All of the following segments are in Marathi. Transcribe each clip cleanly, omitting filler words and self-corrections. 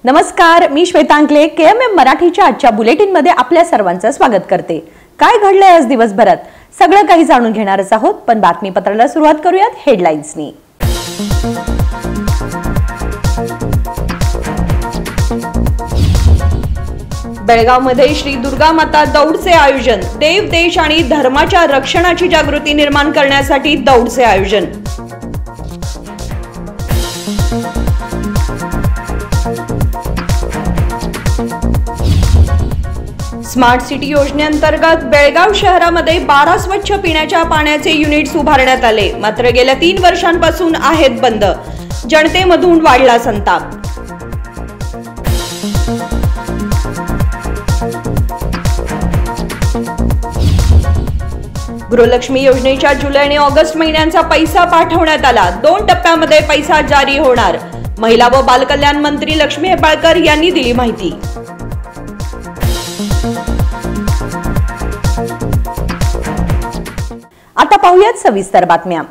नमस्कार, मी श्वेतांकले KMM मराठीच्या आजच्या बुलेटिनमध्ये आपल्या सर्वांचं स्वागत करते। काय घडलंय आज दिवसभरात सगळं काही जाणून घेणारच आहोत, पण बातमीपत्राला सुरुवात करूयात हेडलाईन्सनी। बेळगावमध्ये श्री दुर्गा माता दौडचे आयोजन। देव, देश आणि धर्माच्या रक्षणाची जागृती निर्माण करण्यासाठी दौडचे आयोजन। स्मार्ट सिटी योजनेअंतर्गत बेळगाव शहरामध्ये 12 स्वच्छ पिण्याच्या पाण्याचे युनिट्स उभारण्यात आले, मात्र गेल्या 3 वर्षांपासून आहेत बंद। जनतेमधून वाढला संताप। गृहलक्ष्मी योजनेच्या जुलै आणि ऑगस्ट महिन्यांचा पैसा पाठवण्यात आला। 2 टप्प्यामध्ये पैसा जारी होणार। महिला व बालकल्याण मंत्री लक्ष्मी हेब्बाळकर यांनी दिली माहिती। आता पाहूयात सविस्तर बातम्या।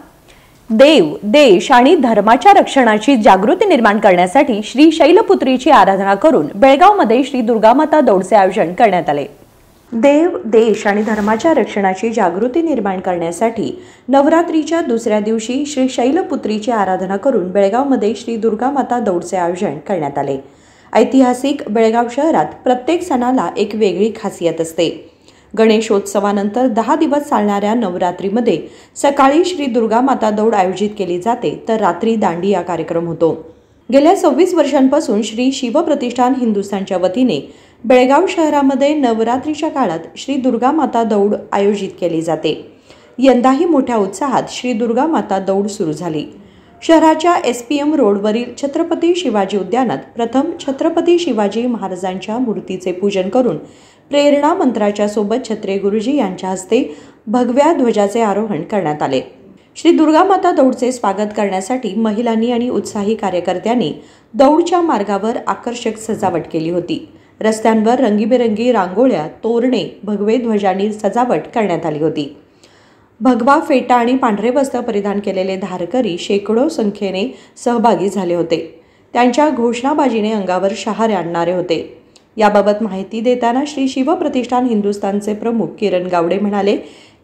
देव, देश आणि धर्माच्या रक्षणाची जागृती निर्माण करण्यासाठी श्री शैलपुत्रीची आराधना करून बेळगावमध्ये श्री दुर्गा माता दौडचे आयोजन करण्यात आले। देव, देश आणि धर्माच्या रक्षणाची जागृती निर्माण करण्यासाठी नवरात्रीच्या दुसऱ्या दिवशी श्री शैलपुत्रीची आराधना करून बेळगावमध्ये श्री दुर्गा माता दौडचे आयोजन करण्यात आले। ऐतिहासिक बेळगाव शहरात प्रत्येक सणाला एक वेगळी खासियत असते। गणेशोत्सवानंतर 10 दिवस चालणाऱ्या नवरात्रीमध्ये सकाळी श्री दुर्गा माता दौड आयोजित केली जाते, तर रात्री दांडिया कार्यक्रम होतो। गेल्या 26 वर्षांपासून श्री शिवप्रतिष्ठान हिंदुस्थानच्या वतीने बेळगाव शहरामध्ये नवरात्रीच्या काळात श्री दुर्गा माता दौड आयोजित केली जाते। यंदाही मोठ्या उत्साहात श्री दुर्गा माता दौड सुरू झाली। शहराच्या SPM रोडवरील छत्रपती शिवाजी उद्यानात प्रथम छत्रपती शिवाजी महाराजांच्या मूर्तीचे पूजन करून प्रेरणा मंत्राच्या सोबत छत्रे गुरुजी यांच्या हस्ते भगव्या ध्वजाचे आरोहण करण्यात आले। श्री दुर्गा माता दौडचे स्वागत करण्यासाठी महिलांनी आणि उत्साही कार्यकर्त्यांनी दौडच्या मार्गावर आकर्षक सजावट केली होती। रस्त्यांवर रंगीबेरंगी रांगोळ्या, तोरणे, भगवे ध्वजांनी सजावट करण्यात आली होती। भगवा फेटा आणि पांढरे वस्त्र परिधान केलेले धारकरी शेकडो संख्येने सहभागी झाले होते। त्यांच्या घोषणाबाजीने अंगावर शहारे आणणारे होते। याबाबत माहिती देताना श्री शिवप्रतिष्ठान हिंदुस्थानचे प्रमुख किरण गावडे म्हणाले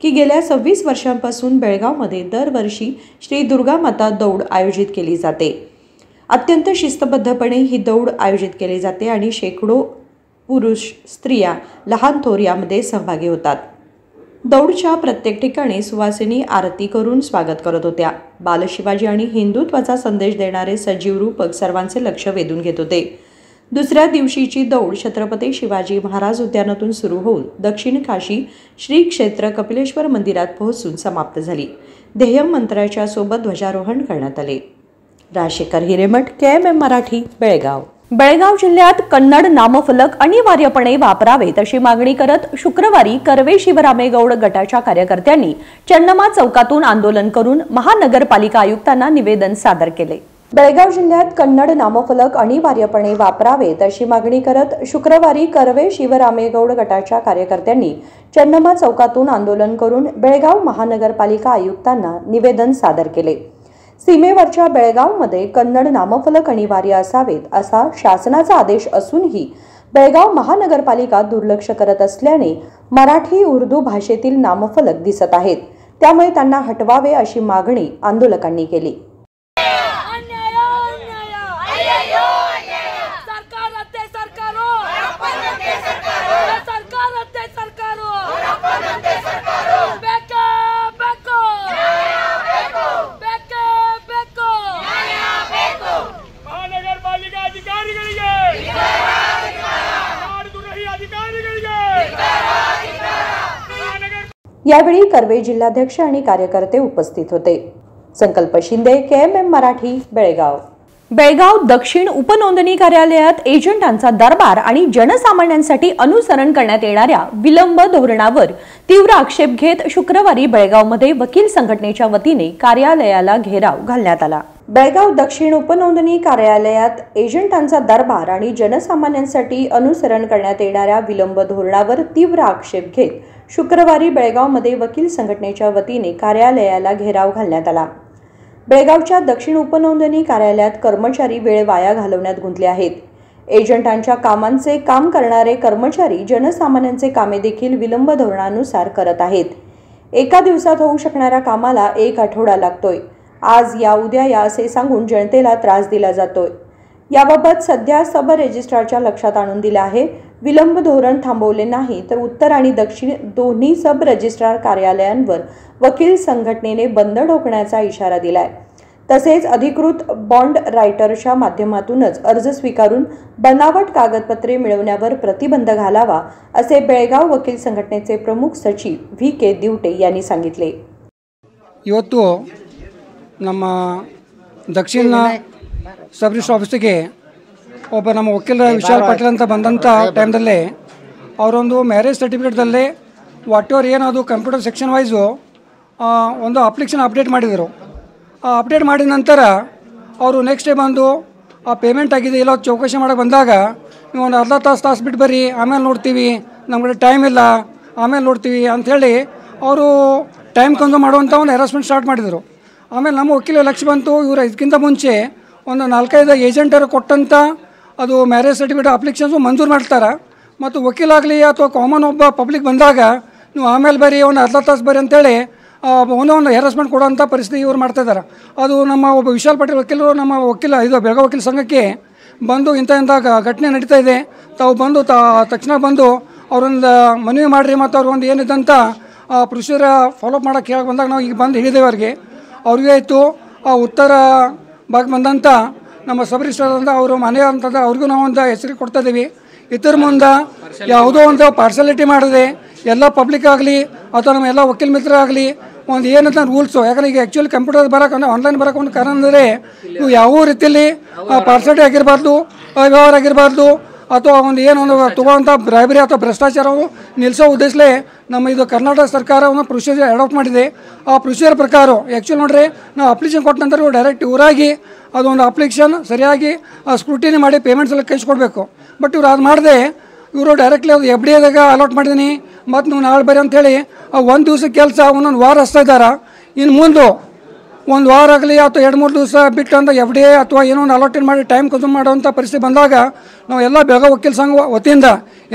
की गेल्या 26 वर्षांपासून बेळगावमध्ये दरवर्षी श्री दुर्गा माता दौड आयोजित केली जाते। अत्यंत शिस्तबद्धपणे ही दौड आयोजित केली जाते आणि शेकडो पुरुष, स्त्रिया, लहान थोर यामध्ये सहभागी होतात। दौडच्या प्रत्येक ठिकाणी सुवासिनी आरती करून स्वागत करत होत्या। बालशिवाजी आणि हिंदुत्वाचा संदेश देणारे सजीव रूपक सर्वांचे लक्ष वेधून घेत होते। दुसऱ्या दिवशीची दौड छत्रपती शिवाजी महाराज उद्यानातून सुरू होऊन दक्षिण काशी श्री क्षेत्र कपिलेश्वर मंदिरात पोहोचून समाप्त झाली। ध्येय मंत्राच्या सोबत ध्वजारोहण करण्यात आले। राजशेखर हिरेमठ, KMM मराठी, बेळगाव। बेळगाव जिल्ह्यात कन्नड नामफलक अनिवार्यपणे वापरावेत अशी मागणी करत शुक्रवारी कर्वे शिवरामेगौड गटाच्या कार्यकर्त्यांनी चन्नमा चौकातून आंदोलन करून महानगरपालिका आयुक्तांना निवेदन सादर केले। बेळगाव जिल्ह्यात कन्नड नामफलक अनिवार्यपणे वापरावेत अशी मागणी करत शुक्रवारी कर्वे शिवरामेगौड गटाच्या कार्यकर्त्यांनी चन्नमा चौकातून आंदोलन करून बेळगाव महानगरपालिका आयुक्तांना निवेदन सादर केले। सीमेवरच्या बेळगावमध्ये कन्नड नामफलक अनिवार्य असावेत असा शासनाचा आदेश असूनही बेळगाव महानगरपालिका दुर्लक्ष करत असल्याने मराठी, उर्दू भाषेतील नामफलक दिसत आहेत। त्यामुळे त्यांना हटवावे अशी मागणी आंदोलकांनी केली। यावेळी कर्वे जिल्हाध्यक्ष आणि कार्यकर्ते उपस्थित होते। संकल्प शिंदे, KMM मराठी, बेळगाव। बेळगाव दक्षिण उपनोंदणी कार्यालयात एजंटांचा दरबार आणि जनसामान्यांसाठी अनुसरण करण्यात येणाऱ्या विलंब धोरणावर तीव्र आक्षेप घेत शुक्रवारी बेळगावमध्ये वकील संघटनेच्या वतीने कार्यालयाला घेराव घालण्यात आला। बेळगाव दक्षिण उपनोंदणी कार्यालयात एजंटांचा दरबार आणि जनसामान्यांसाठी अनुसरण करण्यात येणाऱ्या विलंब धोरणावर तीव्र आक्षेप घेत शुक्रवारी बेळगावमध्ये वकील संघटनेच्या वतीने कार्यालयाला घेराव घालण्यात आला। बेळगावच्या दक्षिण उपनोंदणी कार्यालयात कर्मचारी वेळ वाया घालवण्यात गुंतले आहेत। एजंटांच्या कामांचे काम करणारे कर्मचारी जनसामान्यांचे कामे देखील विलंब धोरणानुसार करत आहेत. एका दिवसात होऊ शकणाऱ्या कामाला 1 आठवडा लागतोय. आज या उद्या या असे सांगून जनतेला त्रास दिला जातोय. याबाबत सध्या सब रजिस्ट्रारच्या लक्षात आणून दिले आहे. विलंब धोरण थांबवले नाही तर उत्तर आणि दक्षिण दोन्ही सब रजिस्ट्रार कार्यालयांवर वकील संघटनेने बंद ठोकण्याचा इशारा दिलाय. तसेच अधिकृत बॉन्ड रायटरच्या माध्यमातूनच अर्ज स्वीकारून बनावट कागदपत्रे मिळवण्यावर प्रतिबंध घालावा असे बेळगाव वकील संघटनेचे प्रमुख सचिव VK दिवटे यांनी सांगितले. ಇವತ್ತು ನಮ್ಮ ದಕ್ಷಿಣ ಸಬ್ ರಿಜಿಸ್ಟ್ರಾರ್ ಆಫೀಸಿಗೆ ಒಬ್ಬ ನಮ್ಮ ವಕೀಲರ ವಿಶಾಲ್ ಪಾಟೀಲ್ ಅಂತ ಬಂದಂಥ ಟೈಮ್ದಲ್ಲಿ ಅವರೊಂದು ಮ್ಯಾರೇಜ್ ಸರ್ಟಿಫಿಕೇಟ್ದಲ್ಲಿ ವಾಟ್ ಎವರ್ ಏನದು ಕಂಪ್ಯೂಟರ್ ಸೆಕ್ಷನ್ ವೈಸು ಒಂದು ಅಪ್ಲಿಕೇಶನ್ ಅಪ್ಡೇಟ್ ಮಾಡಿದರು. ಆ ಅಪ್ಡೇಟ್ ಮಾಡಿದ ನಂತರ ಅವರು ನೆಕ್ಸ್ಟ್ ಡೇ ಬಂದು ಆ ಪೇಮೆಂಟ್ ಆಗಿದೆ ಇಲ್ಲ ಚೌಕಶಿ ಮಾಡೋಕ್ಕೆ ಬಂದಾಗ ನೀವು ಒಂದು ಅರ್ಧ ತಾಸು ಬಿಟ್ಟು ಬರ್ರಿ, ಆಮೇಲೆ ನೋಡ್ತೀವಿ, ನಮ್ಗೆ ಟೈಮ್ ಇಲ್ಲ, ಆಮೇಲೆ ನೋಡ್ತೀವಿ ಅಂಥೇಳಿ ಅವರು ಟೈಮ್ ಕನ್ಸ್ಯೂಮ್ ಮಾಡುವಂಥ ಒಂದು ಹ್ಯಾರಾಸ್ಮೆಂಟ್ ಸ್ಟಾರ್ಟ್ ಮಾಡಿದರು. ಆಮೇಲೆ ನಮ್ಮ ವಕೀಲ ಲಕ್ಷ್ಯ ಬಂತು, ಇವರು ಇದಕ್ಕಿಂತ ಮುಂಚೆ ಒಂದು 4-5 ಏಜೆಂಟರು ಕೊಟ್ಟಂಥ ಅದು ಮ್ಯಾರೇಜ್ ಸರ್ಟಿಫಿಕೇಟ್ ಅಪ್ಲಿಕೇಶನ್ಸು ಮಂಜೂರು ಮಾಡ್ತಾರೆ. ಮತ್ತು ವಕೀಲಾಗಲಿ ಅಥವಾ ಕಾಮನ್ ಒಬ್ಬ ಪಬ್ಲಿಕ್ ಬಂದಾಗ ನೀವು ಆಮೇಲೆ ಬರ್ರಿ, ಒಂದು ಅರ್ಧ ತಾಸು ಬರ್ರಿ ಅಂತೇಳಿ ಒಂದೊಂದು ಹ್ಯಾರಾಸ್ಮೆಂಟ್ ಕೊಡೋಂಥ ಪರಿಸ್ಥಿತಿ ಇವ್ರು ಮಾಡ್ತಾಯಿದ್ದಾರೆ. ಅದು ನಮ್ಮ ಒಬ್ಬ ವಿಶಾಲ್ ಪಾಟೀಲ್ ವಕೀಲರು ನಮ್ಮ ಇದು ಬೆಳಗಾವಿ ವಕೀಲ ಸಂಘಕ್ಕೆ ಬಂದು ಇಂಥ ಘಟನೆ ನಡೀತಾ ಇದೆ, ತಾವು ಬಂದು ತಕ್ಷಣ ಬಂದು ಅವರೊಂದು ಮನವಿ ಮಾಡಿರಿ ಮತ್ತು ಅವ್ರೊಂದು ಏನಿದ್ದಂಥ ಪ್ರೊಸೀಜರ್ ಫಾಲೋಅಪ್ ಮಾಡೋಕ್ಕೆ ಹೇಳಕ್ಕೆ ಬಂದಾಗ ನಾವು ಈಗ ಬಂದು ಹೇಳಿದ್ದೇವೆ ಅವ್ರಿಗೆ. ಅವ್ರಿಗೆ ಆಯಿತು ಉತ್ತರ ಭಾಗ ಬಂದಂಥ ನಮ್ಮ ಸಬ್ ರಿಜಿಸ್ಟ್ರಾರ್ ಅಂತ ಅವರು ಮನೆ ಅಂತಂದ್ರೆ ಅವ್ರಿಗೂ ನಾವು ಒಂದು ಹೆಸರು ಕೊಡ್ತಾ ಇದ್ದೀವಿ. ಇದ್ರ ಮುಂದೆ ಯಾವುದೋ ಒಂದು ಪಾರ್ಸಲಿಟಿ ಮಾಡಿದೆ ಎಲ್ಲ ಪಬ್ಲಿಕ್ ಆಗಲಿ ಅಥವಾ ನಮ್ಮ ಎಲ್ಲ ವಕೀಲ ಮಿತ್ರ ಆಗಲಿ ಒಂದು ಏನಂತ ರೂಲ್ಸು. ಯಾಕಂದರೆ ಈಗ ಆ್ಯಕ್ಚುಲಿ ಕಂಪ್ಯೂಟರ್ ಬರೋಕೆ ಅಂದರೆ ಆನ್ಲೈನ್ ಬರೋಕೆ ಒಂದು ಕಾರಣ ಅಂದರೆ ನೀವು ಯಾವ ರೀತಿಯಲ್ಲಿ ಪಾರ್ಸಲಿಟಿ ಆಗಿರಬಾರ್ದು, ಅವ್ಯವಹಾರ ಆಗಿರಬಾರ್ದು ಅಥವಾ ಒಂದು ಏನೊಂದು ತೊಗೊಳ್ಳೋಂಥ ಬ್ರೈಬರಿ ಅಥವಾ ಭ್ರಷ್ಟಾಚಾರವು ನಿಲ್ಲಿಸೋ ಉದ್ದೇಶಲೇ ನಮ್ಮ ಇದು ಕರ್ನಾಟಕ ಸರ್ಕಾರ ಒಂದು ಪ್ರೊಸೀಜರ್ ಅಡಾಪ್ಟ್ ಮಾಡಿದೆ. ಆ ಪ್ರೊಸೀಜರ್ ಪ್ರಕಾರ ಆ್ಯಕ್ಚುಲಿ ನೋಡ್ರಿ ನಾವು ಅಪ್ಲಿಕೇಶನ್ ಕೊಟ್ಟ ನಂತರ ಇವರು ಡೈರೆಕ್ಟ್ ಇವರಾಗಿ ಅದೊಂದು ಅಪ್ಲಿಕೇಶನ್ ಸರಿಯಾಗಿ ಸ್ಕ್ರೂಟಿನಿ ಮಾಡಿ ಪೇಮೆಂಟ್ಸ್ ಎಲ್ಲ ಕಳಿಸ್ಕೊಡ್ಬೇಕು. ಬಟ್ ಇವ್ರು ಅದು ಮಾಡದೆ ಇವರು ಡೈರೆಕ್ಟ್ಲಿ ಅದು FDAದಾಗ ಅಲಾಟ್ ಮಾಡಿದ್ದೀನಿ ಮತ್ತು ನೀವು ನಾಳೆ ಬರ್ರಿ ಅಂಥೇಳಿ ಒಂದು ದಿವ್ಸಕ್ಕೆ ಕೆಲಸ ಒಂದೊಂದು ವಾರ ಹಚ್ತಾ ಇದ್ದಾರೆ. ಇನ್ನು ಮುಂದೆ ಒಂದು ವಾರ ಆಗಲಿ ಅಥವಾ 2-3 ದಿವಸ ಬಿಟ್ಟು ಅಂತ FDA ಅಥವಾ ಏನೋ ಒಂದು ಅಲಾಟೆಡ್ ಮಾಡಿ ಟೈಮ್ ಕನ್ಸ್ಯೂಮ್ ಮಾಡುವಂಥ ಪರಿಸ್ಥಿತಿ ಬಂದಾಗ ನಾವು ಎಲ್ಲ ಬೆಳಗಾವಿ ವಕೀಲ ಸಂಘ ವತಿಯಿಂದ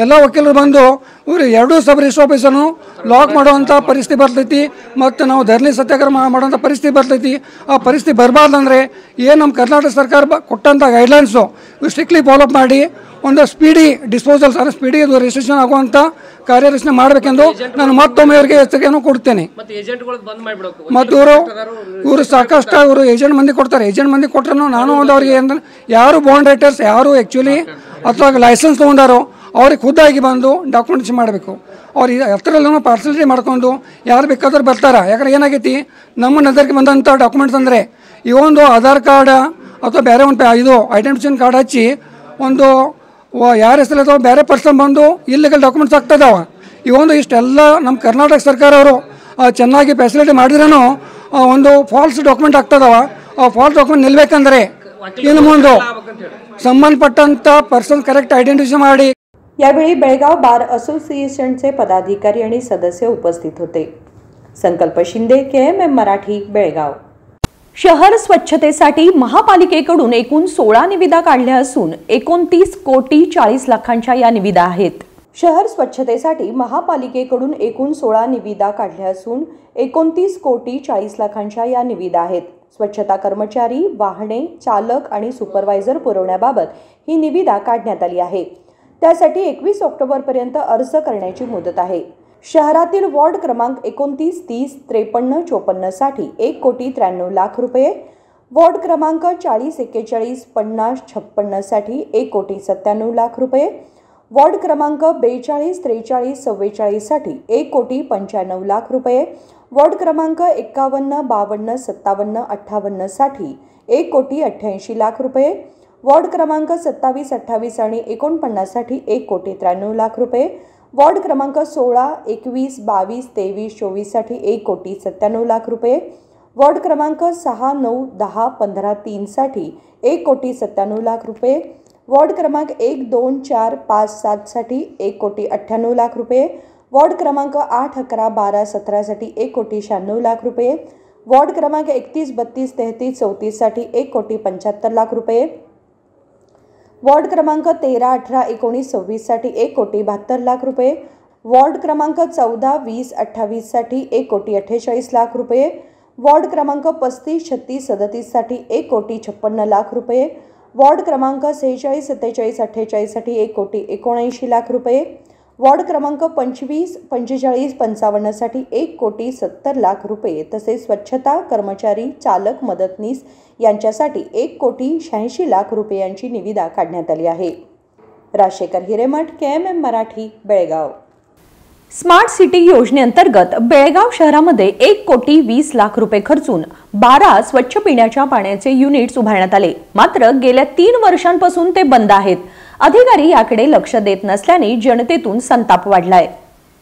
ಎಲ್ಲ ವಕೀಲರು ಬಂದು ಇವರು 2 ಸಬ್ ರಿಜಿಸ್ಟ್ರಾರ್ ಆಫೀಸನ್ನು ಲಾಕ್ ಮಾಡುವಂಥ ಪರಿಸ್ಥಿತಿ ಬರ್ತೈತಿ ಮತ್ತು ನಾವು ಧರಣಿ ಸತ್ಯಾಗ್ರಹ ಮಾಡುವಂಥ ಪರಿಸ್ಥಿತಿ ಬರ್ತೈತಿ. ಆ ಪರಿಸ್ಥಿತಿ ಬರಬಾರ್ದಂದ್ರೆ ಏನು ನಮ್ಮ ಕರ್ನಾಟಕ ಸರ್ಕಾರ ಕೊಟ್ಟಂಥ ಗೈಡ್ಲೈನ್ಸು ಇವು ಸ್ಟ್ರಿಕ್ಟ್ಲಿ ಫಾಲೋಅಪ್ ಮಾಡಿ ಒಂದು ಸ್ಪೀಡಿ ಡಿಸ್ಪೋಸಲ್ಸ್ ಅಂದರೆ ಸ್ಪೀಡಿ ಇದು ರಿಜಿಸ್ಟ್ರೇಷನ್ ಆಗುವಂಥ ಕಾರ್ಯರಚನೆ ಮಾಡಬೇಕೆಂದು ನಾನು ಮತ್ತೊಮ್ಮೆ ಅವರಿಗೆ ಎಚ್ಚರಿಕೆಯನ್ನು ಕೊಡ್ತೇನೆ. ಮತ್ತು ಇವರು ಸಾಕಷ್ಟು ಅವರು ಏಜೆಂಟ್ ಮಂದಿ ಕೊಡ್ತಾರೆ. ಏಜೆಂಟ್ ಮಂದಿ ಕೊಟ್ಟರು ನಾನು ಒಂದು ಅವ್ರಿಗೆ ಏನು ಯಾರು ಬಾಂಡ್ ರೈಟರ್ಸ್ ಯಾರು ಆ್ಯಕ್ಚುಲಿ ಅಥವಾ ಲೈಸೆನ್ಸ್ ತೊಗೊಂಡಾರೋ ಅವ್ರಿಗೆ ಖುದ್ದಾಗಿ ಬಂದು ಡಾಕ್ಯುಮೆಂಟೇಷನ್ ಮಾಡಬೇಕು. ಅವ್ರು ಹತ್ತಿರಲ್ಲೂ ಪಾರ್ಸಲಿಟಿ ಮಾಡ್ಕೊಂಡು ಯಾರು ಬೇಕಾದ್ರೂ ಬರ್ತಾರೆ. ಯಾಕಂದ್ರೆ ಏನಾಗೈತಿ ನಮ್ಮ ನಗರಕ್ಕೆ ಬಂದಂಥ ಡಾಕ್ಯುಮೆಂಟ್ಸ್ ಅಂದರೆ ಈ ಒಂದು ಆಧಾರ್ ಕಾರ್ಡ್ ಅಥವಾ ಬೇರೆ ಒಂದು ಇದು ಐಡೆಂಟಿಫಿಕೇಷನ್ ಕಾರ್ಡ್ ಹಚ್ಚಿ ಒಂದು ಯಾರ ಹೆಸರು ಅಥವಾ ಬೇರೆ ಪರ್ಸನ್ ಬಂದು ಇಲ್ಲಿಗಲ್ ಡಾಕ್ಯುಮೆಂಟ್ಸ್ ಆಗ್ತಾಯಿದ್ದಾವೆ. ಇವೊಂದು ಇಷ್ಟೆಲ್ಲ ನಮ್ಮ ಕರ್ನಾಟಕ ಸರ್ಕಾರ ಅವರು ಚೆನ್ನಾಗಿ ಫೆಸಿಲಿಟಿ ಮಾಡಿದ್ರೂ ಒಂದು ಫಾಲ್ಸ್ ಡಾಕ್ಯುಮೆಂಟ್ ಆಗ್ತದವ. ಆ ಫಾಲ್ಸ್ ಡಾಕ್ಯುಮೆಂಟ್ ನಿಲ್ಲಬೇಕಂದ್ರೆ ಇನ್ನು ಮುಂದೆ संबंधपट्टंत पर्सन करेक्ट आयडेंटिफिकेशन ಮಾಡಿ. यावेळी बेळगाव बार असोसिएशनचे पदाधिकारी आणि सदस्य उपस्थित होते. संकल्प शिंदे, KMM मराठी, बेळगाव. शहर स्वच्छतेसाठी महापालिकेकडून एकूण 16 निविदा काढल्या असून 29,40,00,000 या निविदा आहेत. शहर स्वच्छतेसाठी महापालिकेकडून एकूण 16 निविदा काढल्या असून 29,40,00,000 या निविदा आहेत. स्वच्छता कर्मचारी, वाहने चालक आणि सुपरवायझर पुरवण्याबाबत ही निविदा काढण्यात आली आहे. त्यासाठी 21 ऑक्टोबरपर्यंत अर्ज करण्याची मुदत आहे. शहरातील वॉर्ड क्रमांक 29, 30, 53, 54 साठी 1,93,00,000 रुपये, वॉर्ड क्रमांक 40, 41, 50, 56 साठी 1,97,00,000 रुपये, वॉर्ड क्रमांक 42, 43, 44 साठी 1,95,00,000 रुपये, वॉर्ड क्रमांक 51, 52, 57, 58 साठी 1,88,00,000 रुपये, वॉर्ड क्रमांक 27, 28 आणि 49 साठी 1,93,00,000 रुपये, वॉर्ड क्रमांक 16, 21, 22, 23, 24 साठी 1,97,00,000 रुपये, वॉर्ड क्रमांक 6, 9, 10, 15, 3 साठी 1,97,00,000 रुपये, वॉर्ड क्रमांक 1, 2, 4, 5, 7 साठी 1,98,00,000 रुपये, वॉर्ड क्रमांक 8, 11, 12, 17 साठी 1,96,00,000 रुपये, वॉर्ड क्रमांक 31, 32, 33, 34 साठी 1,75,00,000 रुपये, वॉर्ड क्रमांक 13, 18, 19, 26 साठी 1,72,00,000 रुपये, वॉर्ड क्रमांक 14, 20, 28 साठी 1,48,00,000 रुपये, वॉर्ड क्रमांक 35, 36, 37 साठी 1,56,00,000 रुपये, वॉर्ड क्रमांक 46, 47, 48 साठी 1,79,00,000 रुपये, वॉर्ड क्रमांक 25, 45, 55 साठी 1,70,00,000 रुपये तसेच स्वच्छता कर्मचारी, चालक, मदतनीस यांच्यासाठी 1,86,00,000 रुपयांची निविदा काढण्यात आली आहे. Rajshekhar Hiremath, KMM Marathi, Belgaum. Smart city योजनेअंतर्गत बेळगाव शहरामध्ये 1,20,00,000 रुपये खर्चून 12 स्वच्छ पिण्याच्या पाण्याचे युनिट्स उभारण्यात आले. मात्र गेल्या 3 वर्षांपासून ते बंद आहेत. अधिकारी याकडे लक्ष देत नसल्याने जनतेतून संताप वाढलाय.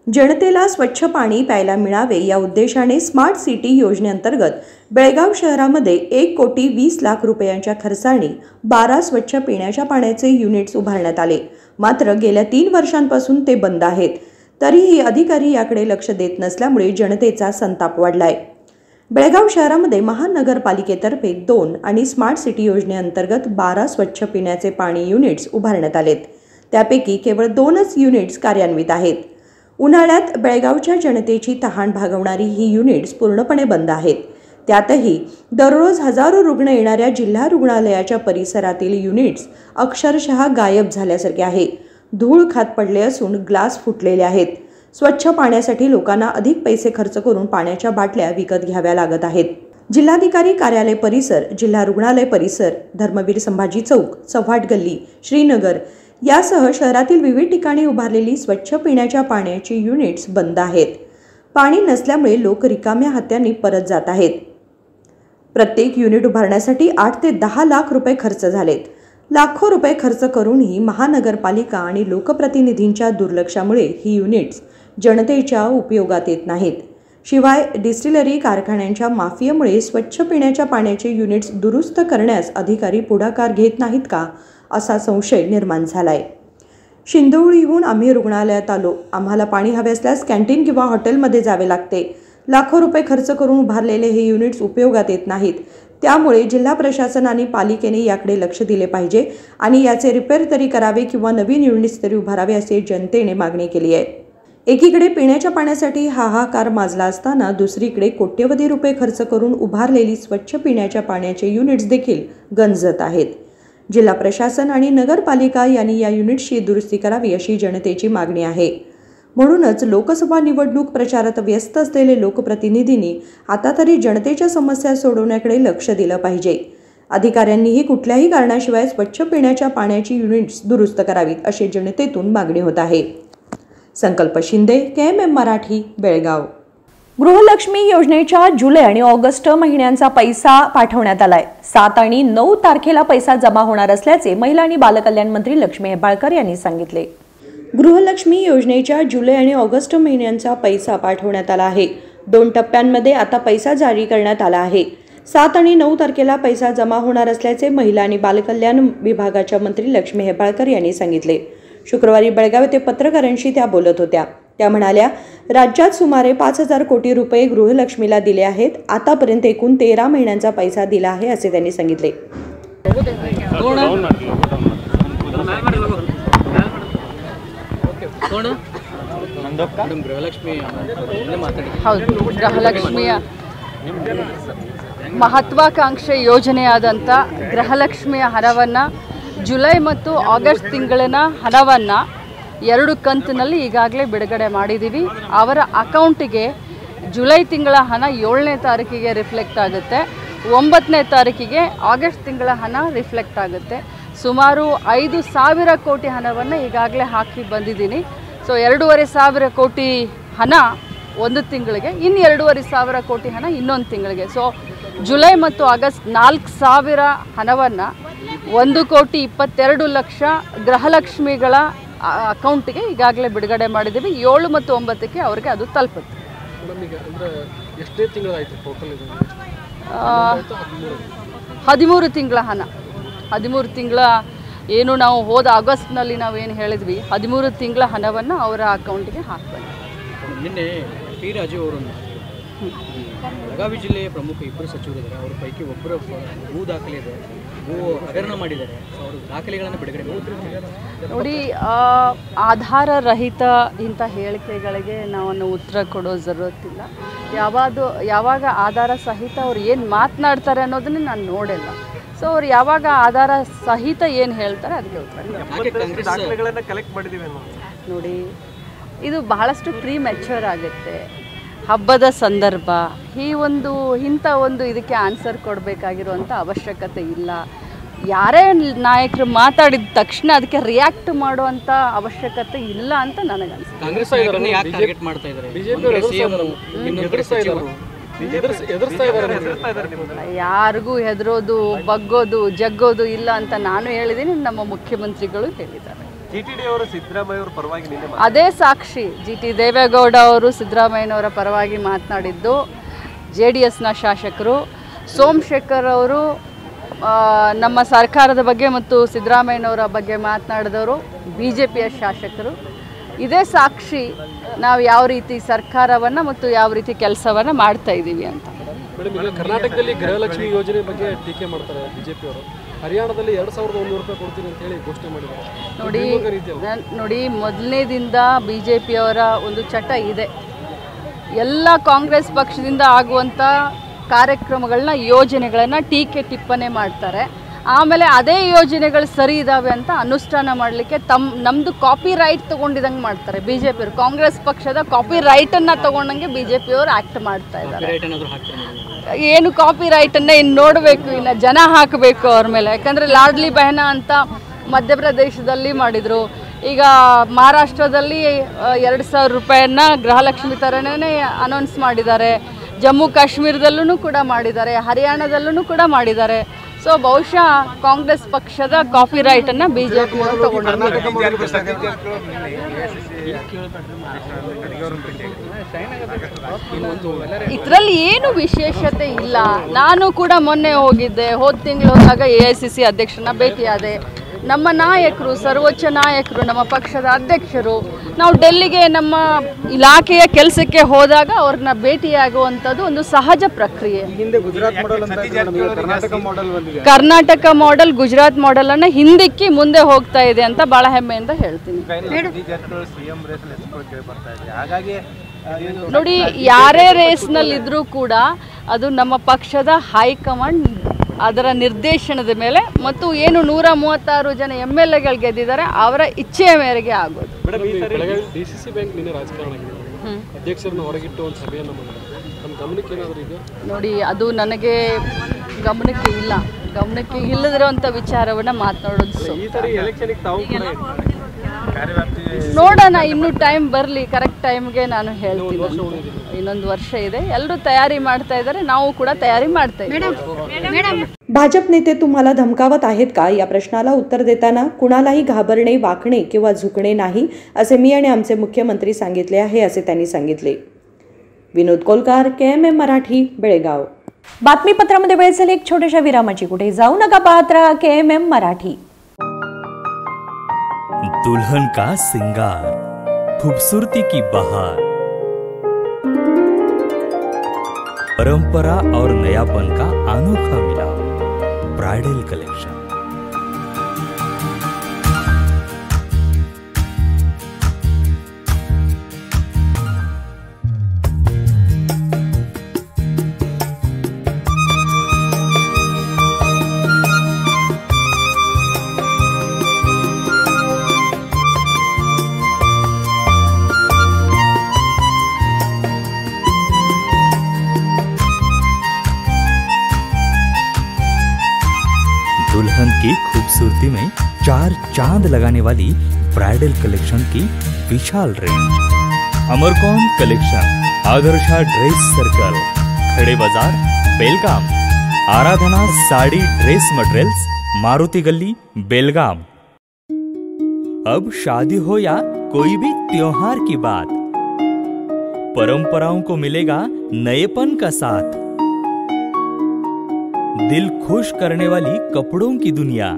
जनतेला स्वच्छ पाणी प्यायला मिळावे या उद्देशाने स्मार्ट सिटी योजनेअंतर्गत बेळगाव शहरामध्ये 1,20,00,000 रुपयांच्या खर्चाने 12 स्वच्छ पिण्याच्या पाण्याचे युनिट्स उभारण्यात आले. मात्र गेल्या 3 वर्षांपासून ते बंद आहेत. तरीही अधिकारी याकडे लक्ष देत नसल्यामुळे जनतेचा संताप वाढलाय. बेळगाव शहरामध्ये महानगरपालिकेतर्फे 2 आणि स्मार्ट सिटी योजनेअंतर्गत 12 स्वच्छ पिण्याचे पाणी युनिट्स उभारण्यात आलेत. त्यापैकी केवळ 2च युनिट्स कार्यान्वित आहेत. उन्हाळ्यात बेळगावच्या जनतेची तहान भागवणारी ही युनिट्स पूर्णपणे बंद आहेत. त्यातही दररोज हजारो रुग्ण येणाऱ्या जिल्हा रुग्णालयाच्या परिसरातील युनिट्स अक्षरशः गायब झाल्यासारखे आहे. धूळ खात पडले असून ग्लास फुटलेले आहेत. स्वच्छ पाण्यासाठी लोकांना अधिक पैसे खर्च करून पाण्याच्या बाटल्या विकत घ्याव्या लागत आहेत. जिल्हाधिकारी कार्यालय परिसर, जिल्हा रुग्णालय परिसर, धर्मवीर संभाजी चौक, चव्हाट गल्ली, श्रीनगर यासह शहरातील विविध ठिकाणी उभारलेली स्वच्छ पिण्याच्या पाण्याची युनिट्स बंद आहेत. पाणी नसल्यामुळे लोक रिकाम्या हात्यांनी परत जात आहेत. प्रत्येक युनिट उभारण्यासाठी 8 ते 10 लाख रुपये खर्च झालेत. लाखो रुपये खर्च करूनही महानगरपालिका आणि लोकप्रतिनिधींच्या दुर्लक्षामुळे ही युनिट्स जनतेच्या उपयोगात येत नाहीत. शिवाय डिस्टिलरी कारखान्यांच्या माफियामुळे स्वच्छ पिण्याच्या पाण्याचे युनिट्स दुरुस्त करण्यास अधिकारी पुढाकार घेत नाहीत का, असा संशय निर्माण झालाय. शिंदोळीहून आम्ही रुग्णालयात आलो. आम्हाला पाणी हवे असल्यास कॅन्टीन किंवा हॉटेलमध्ये जावे लागते. लाखो रुपये खर्च करून उभारलेले हे युनिट्स उपयोगात येत नाहीत. त्यामुळे जिल्हा प्रशासन आणि पालिकेने याकडे लक्ष दिले पाहिजे आणि याचे रिपेअर तरी करावे किंवा नवीन युनिट्स तरी उभारावे असे जनतेने मागणी केली आहे. एकीकडे पिण्याच्या पाण्यासाठी हाहाकार माजला असताना दुसरीकडे कोट्यवधी रुपये खर्च करून उभारलेली स्वच्छ पिण्याच्या पाण्याचे युनिट्स देखील गंजत आहेत. जिल्हा प्रशासन आणि नगरपालिका यांनी या युनिट्सची दुरुस्ती करावी अशी जनतेची मागणी आहे. म्हणूनच लोकसभा निवडणूक प्रचारात व्यस्त असलेले लोकप्रतिनिधींनी आता तरी जनतेच्या समस्या सोडवण्याकडे लक्ष दिलं पाहिजे. अधिकाऱ्यांनीही कुठल्याही कारणाशिवाय स्वच्छ पिण्याच्या पाण्याची युनिट्स दुरुस्त करावीत अशी जनतेतून मागणी होत आहे. संकल्प शिंदे, KMM मराठी, बेळगाव. गृहलक्ष्मी योजनेच्या जुलै आणि ऑगस्ट महिन्यांचा पैसा पाठवण्यात आलाय. 7 आणि 9 तारखेला पैसा जमा होणार असल्याचे महिला आणि बालकल्याण मंत्री लक्ष्मी हेब्बाळकर यांनी सांगितले. गृहलक्ष्मी योजनेच्या जुलै आणि ऑगस्ट महिन्यांचा पैसा पाठवण्यात आला आहे. 2 टप्प्यांमध्ये आता पैसा जारी करण्यात आला आहे. 7 आणि 9 तारखेला पैसा जमा होणार असल्याचे महिला आणि बालकल्याण विभागाच्या मंत्री लक्ष्मी हेब्बाळकर यांनी सांगितले. शुक्रवारी बेळगाव येथे पत्रकारांशी त्या बोलत होत्या. त्या म्हणाल्या, राज्यात सुमारे 5,000 कोटी रुपये गृहलक्ष्मीला दिले आहेत. आतापर्यंत एकूण 13 महिन्यांचा पैसा दिला आहे असे त्यांनी सांगितले. ಗೃಹಲಕ್ಷ್ಮಿಯ ಮಹತ್ವಾಕಾಂಕ್ಷೆ ಯೋಜನೆಯಾದಂಥ ಗೃಹಲಕ್ಷ್ಮಿಯ ಹಣವನ್ನು ಜುಲೈ ಮತ್ತು ಆಗಸ್ಟ್ ತಿಂಗಳಿನ ಹಣವನ್ನು 2 ಕಂತಿನಲ್ಲಿ ಈಗಾಗಲೇ ಬಿಡುಗಡೆ ಮಾಡಿದ್ದೀವಿ. ಅವರ ಅಕೌಂಟಿಗೆ ಜುಲೈ ತಿಂಗಳ ಹಣ 7ನೇ ತಾರೀಕಿಗೆ ರಿಫ್ಲೆಕ್ಟ್ ಆಗುತ್ತೆ. 9ನೇ ತಾರೀಕಿಗೆ ಆಗಸ್ಟ್ ತಿಂಗಳ ಹಣ ರಿಫ್ಲೆಕ್ಟ್ ಆಗುತ್ತೆ. ಸುಮಾರು 5,000 ಕೋಟಿ ಹಣವನ್ನು ಈಗಾಗಲೇ ಹಾಕಿ ಬಂದಿದ್ದೀನಿ. ಸೊ 2,500 ಕೋಟಿ ಹಣ ಒಂದು ತಿಂಗಳಿಗೆ, ಇನ್ನು 2,500 ಕೋಟಿ ಹಣ ಇನ್ನೊಂದು ತಿಂಗಳಿಗೆ. ಸೊ ಜುಲೈ ಮತ್ತು ಆಗಸ್ಟ್ 4,000 ಹಣವನ್ನು 1,22,00,000 ಗೃಹಲಕ್ಷ್ಮಿಗಳ ಅಕೌಂಟಿಗೆ ಈಗಾಗಲೇ ಬಿಡುಗಡೆ ಮಾಡಿದ್ದೀವಿ. 7 ಮತ್ತು 9ಕ್ಕೆ ಅವರಿಗೆ ಅದು ತಲುಪುತ್ತೆ. 13 ತಿಂಗಳ ಹಣ, 13 ತಿಂಗಳ ಏನು ನಾವು ಹೋದ ಆಗಸ್ಟ್ನಲ್ಲಿ ನಾವೇನು ಹೇಳಿದ್ವಿ, 13 ತಿಂಗಳ ಹಣವನ್ನು ಅವರ ಅಕೌಂಟಿಗೆ ಹಾಕ್ಬೇಕು. ನಿನ್ನೆ ಟಿ ರಾಜು ಅವರನ್ನು ಬೆಳಗಾವಿ ಜಿಲ್ಲೆಯ ಪ್ರಮುಖ ಇಬ್ಬರು ಸಚಿವರಿದ್ದಾರೆ. ಅವ್ರ ಪೈಕಿ ಒಬ್ಬರು ಭೂ ದಾಖಲೆ ಇದೆ, ಭೂ ಹಗರಣ ಮಾಡಿದ್ದಾರೆ. ಸೊ ಅವರು ದಾಖಲೆಗಳನ್ನು ಬಿಡುಗಡೆ ಮಾಡಿದ್ದಾರೆ. ನೋಡಿ, ಆಧಾರ ರಹಿತ ಇಂಥ ಹೇಳಿಕೆಗಳಿಗೆ ನಾವು ಉತ್ತರ ಕೊಡೋ ಜರೂರತ್ತಿಲ್ಲ. ಯಾವಾಗ ಆಧಾರ ಸಹಿತ ಅವ್ರು ಏನು ಮಾತನಾಡ್ತಾರೆ ಅನ್ನೋದನ್ನ ನಾನು ನೋಡಿಲ್ಲ. ಸೊ ಅವ್ರು ಯಾವಾಗ ಆಧಾರ ಸಹಿತ ಏನು ಹೇಳ್ತಾರೆ ಅದಕ್ಕೆ ಉತ್ತರ. ನೋಡಿ, ಇದು ಬಹಳಷ್ಟು ಪ್ರೀ ಮೆಚ್ಯೂರ್ ಆಗುತ್ತೆ. ಹಬ್ಬದ ಸಂದರ್ಭ ಇಂಥ ಒಂದು ಇದಕ್ಕೆ ಆನ್ಸರ್ ಕೊಡಬೇಕಾಗಿರುವಂಥ ಅವಶ್ಯಕತೆ ಇಲ್ಲ. ಯಾರೇ ನಾಯಕರು ಮಾತಾಡಿದ ತಕ್ಷಣ ಅದಕ್ಕೆ ರಿಯಾಕ್ಟ್ ಮಾಡುವಂಥ ಅವಶ್ಯಕತೆ ಇಲ್ಲ ಅಂತ ನನಗನ್ಸುತ್ತೆ. ಕಾಂಗ್ರೆಸ್ ಯಾಕೆ ಟಾರ್ಗೆಟ್ ಮಾಡ್ತಾ ಇದ್ದಾರೆ? ಯಾರಿಗೂ ಹೆದರೋದು, ಬಗ್ಗೋದು, ಜಗ್ಗೋದು ಇಲ್ಲ ಅಂತ ನಾನು ಹೇಳಿದ್ದೀನಿ, ನಮ್ಮ ಮುಖ್ಯಮಂತ್ರಿಗಳು ಹೇಳಿದ್ದಾರೆ. ಅದೇ ಸಾಕ್ಷಿ. GT ದೇವೇಗೌಡ ಅವರು ಸಿದ್ದರಾಮಯ್ಯನವರ ಪರವಾಗಿ ಮಾತನಾಡಿದ್ದು JDSನ ಶಾಸಕರು, ಸೋಮಶೇಖರ್ ಅವರು ನಮ್ಮ ಸರ್ಕಾರದ ಬಗ್ಗೆ ಮತ್ತು ಸಿದ್ದರಾಮಯ್ಯನವರ ಬಗ್ಗೆ ಮಾತನಾಡಿದವರು BJPಯ ಶಾಸಕರು. ಇದೇ ಸಾಕ್ಷಿ ನಾವು ಯಾವ ರೀತಿ ಸರ್ಕಾರವನ್ನು ಮತ್ತು ಯಾವ ರೀತಿ ಕೆಲಸವನ್ನು ಮಾಡ್ತಾ ಇದ್ದೀವಿ ಅಂತ. ಕರ್ನಾಟಕದಲ್ಲಿ ಗೃಹಲಕ್ಷ್ಮಿ ಯೋಜನೆ ಬಗ್ಗೆ ಟೀಕೆ ಮಾಡ್ತಾರೆ ಬಿಜೆಪಿಯವರು. ಹರಿಯಾಣದಲ್ಲಿ 2100 ರೂಪಾಯಿ ಕೊಡ್ತೀನಿ ಅಂತ ಹೇಳಿ ಘೋಷಣೆ ಮಾಡಿದ್ದಾರೆ. ನೋಡಿ, ಮೊದಲನೇದಿಂದ BJPಯವರ ಒಂದು ಚಟ ಇದೆ. ಎಲ್ಲ ಕಾಂಗ್ರೆಸ್ ಪಕ್ಷದಿಂದ ಆಗುವಂಥ ಕಾರ್ಯಕ್ರಮಗಳನ್ನ, ಯೋಜನೆಗಳನ್ನು ಟೀಕೆ ಟಿಪ್ಪಣಿ ಮಾಡ್ತಾರೆ. ಆಮೇಲೆ ಅದೇ ಯೋಜನೆಗಳು ಸರಿ ಇದ್ದಾವೆ ಅಂತ ಅನುಷ್ಠಾನ ಮಾಡಲಿಕ್ಕೆ ನಮ್ಮದು ಕಾಪಿ ರೈಟ್ ತೊಗೊಂಡಿದ್ದಂಗೆ ಮಾಡ್ತಾರೆ BJಪಿಯವರು. ಕಾಂಗ್ರೆಸ್ ಪಕ್ಷದ ಕಾಪಿ ರೈಟನ್ನು ತೊಗೊಂಡಂಗೆ BJಪಿಯವರು ಆ್ಯಕ್ಟ್ ಮಾಡ್ತಾ ಇದ್ದಾರೆ. ಏನು ಕಾಪಿ ರೈಟನ್ನು ಇನ್ನು ನೋಡಬೇಕು, ಇನ್ನು ಜನ ಹಾಕಬೇಕು ಅವ್ರ ಮೇಲೆ. ಯಾಕಂದರೆ ಲಾಡ್ಲಿ ಬೆಹನಾ ಅಂತ ಮಧ್ಯಪ್ರದೇಶದಲ್ಲಿ ಮಾಡಿದರು. ಈಗ ಮಹಾರಾಷ್ಟ್ರದಲ್ಲಿ 2000 ರೂಪಾಯಿಯನ್ನು ಗೃಹಲಕ್ಷ್ಮಿ ಥರನೇ ಅನೌನ್ಸ್ ಮಾಡಿದ್ದಾರೆ. ಜಮ್ಮು ಕಾಶ್ಮೀರದಲ್ಲೂ ಕೂಡ ಮಾಡಿದ್ದಾರೆ, ಹರಿಯಾಣದಲ್ಲೂ ಕೂಡ ಮಾಡಿದ್ದಾರೆ. ಸೊ ಬಹುಶಃ ಕಾಂಗ್ರೆಸ್ ಪಕ್ಷದ ಕಾಪಿ ರೈಟನ್ನು BJಪಿ ತಗೊಂಡಿದ್ದಾರೆ. ಇದರಲ್ಲಿ ಏನು ವಿಶೇಷತೆ ಇಲ್ಲ. ನಾನು ಕೂಡ ಮೊನ್ನೆ ಹೋಗಿದ್ದೆ, ಹೋದ ತಿಂಗಳು ಹೋದಾಗ AICC ಅಧ್ಯಕ್ಷರನ್ನ ಭೇಟಿಯಾದೆ. ನಮ್ಮ ನಾಯಕರು, ಸರ್ವೋಚ್ಚ ನಾಯಕರು, ನಮ್ಮ ಪಕ್ಷದ ಅಧ್ಯಕ್ಷರು, ನಾವು ಡೆಲ್ಲಿಗೆ ನಮ್ಮ ಇಲಾಖೆಯ ಕೆಲಸಕ್ಕೆ ಹೋದಾಗ ಅವ್ರನ್ನ ಭೇಟಿಯಾಗುವಂಥದ್ದು ಒಂದು ಸಹಜ ಪ್ರಕ್ರಿಯೆ. ಕರ್ನಾಟಕ ಮಾಡೆಲ್, ಗುಜರಾತ್ ಮಾಡೆಲನ್ನು ಹಿಂದಿಕ್ಕಿ ಮುಂದೆ ಹೋಗ್ತಾ ಇದೆ ಅಂತ ಭಾಳ ಹೆಮ್ಮೆಯಿಂದ ಹೇಳ್ತೀನಿ. ನೋಡಿ, ಯಾರೇ ರೇಸ್ನಲ್ಲಿದ್ದರೂ ಕೂಡ ಅದು ನಮ್ಮ ಪಕ್ಷದ ಹೈಕಮಾಂಡ್ ಅದರ ನಿರ್ದೇಶನದ ಮೇಲೆ ಮತ್ತು ಏನು 136 ಜನ MLAಗಳು ಗೆದ್ದಿದ್ದಾರೆ ಅವರ ಇಚ್ಛೆಯ ಮೇರೆಗೆ ಆಗೋದು. DCC ಬ್ಯಾಂಕ್ ನಿನ್ನೆ ರಾಜಕಾರಣ ಆಗಿದೆ, ಅಧ್ಯಕ್ಷರನ್ನ ಹೊರಗಿಟ್ಟು ಒಂದು ಸಭೆಯನ್ನು ಮಾಡಿದ್ದಾರೆ. ನಮ್ಮ ಗಮನಕ್ಕೆ ಏನಾದರೂ ಇದೆ? ನೋಡಿ, ಅದು ನನಗೆ ಗಮನಕ್ಕೆ ಇಲ್ಲದಿರುವಂಥ ವಿಚಾರವನ್ನು ಮಾತನಾಡೋದು. ನೋಡೋಣ, ಇನ್ನೂ ಟೈಮ್ ಬರಲಿ, ಕರೆಕ್ಟ್ ಟೈಮ್ಗೆ ನಾನು ಹೇಳ್ತೀನಿ. ಇನ್ನೊಂದು ವರ್ಷ ಇದೆ, ಎಲ್ಲರೂ ತಯಾರಿ ಮಾಡ್ತಾ ಇದ್ದಾರೆ, ನಾವು ಕೂಡ तयारी ಮಾಡ್ತಾ इದ್ದೀವಿ. भाजप नेते तुम्हाला धमकावत आहेत का या प्रश्नाला उत्तर देताना कुणालाही घाबरणे, वाकणे किंवा झुकणे नाही असे मी आणि आमचे मुख्यमंत्री सांगितले आहे असे त्यांनी सांगितले. विनोद कोलकार, KMM मराठी, बेळगाव. बातमीपत्रामध्ये वेळ झाली एक छोट्याशा विरामाची. कुठे जाऊ नका, पाहत रहा KMM मराठी. दुल्हन का सिंगार, खूबसूरती की बहार, परंपरा और नयापन का अनोखा मिलाप, ब्राइडल कलेक्शन. दुल्हन की खूबसूरती में 4 चांद लगाने वाली ब्राइडल कलेक्शन की विशाल रेंज. अमरकॉन collection, Adarsha dress circle, Khade Bazar, Belgaum. Aradhana sari dress materials, Maruti Galli, Belgaum. अब शादी हो या कोई भी त्योहार की बात, परंपराओं को मिलेगा नएपन का साथ. दिल खुश करने वाली कपड़ों की दुनिया.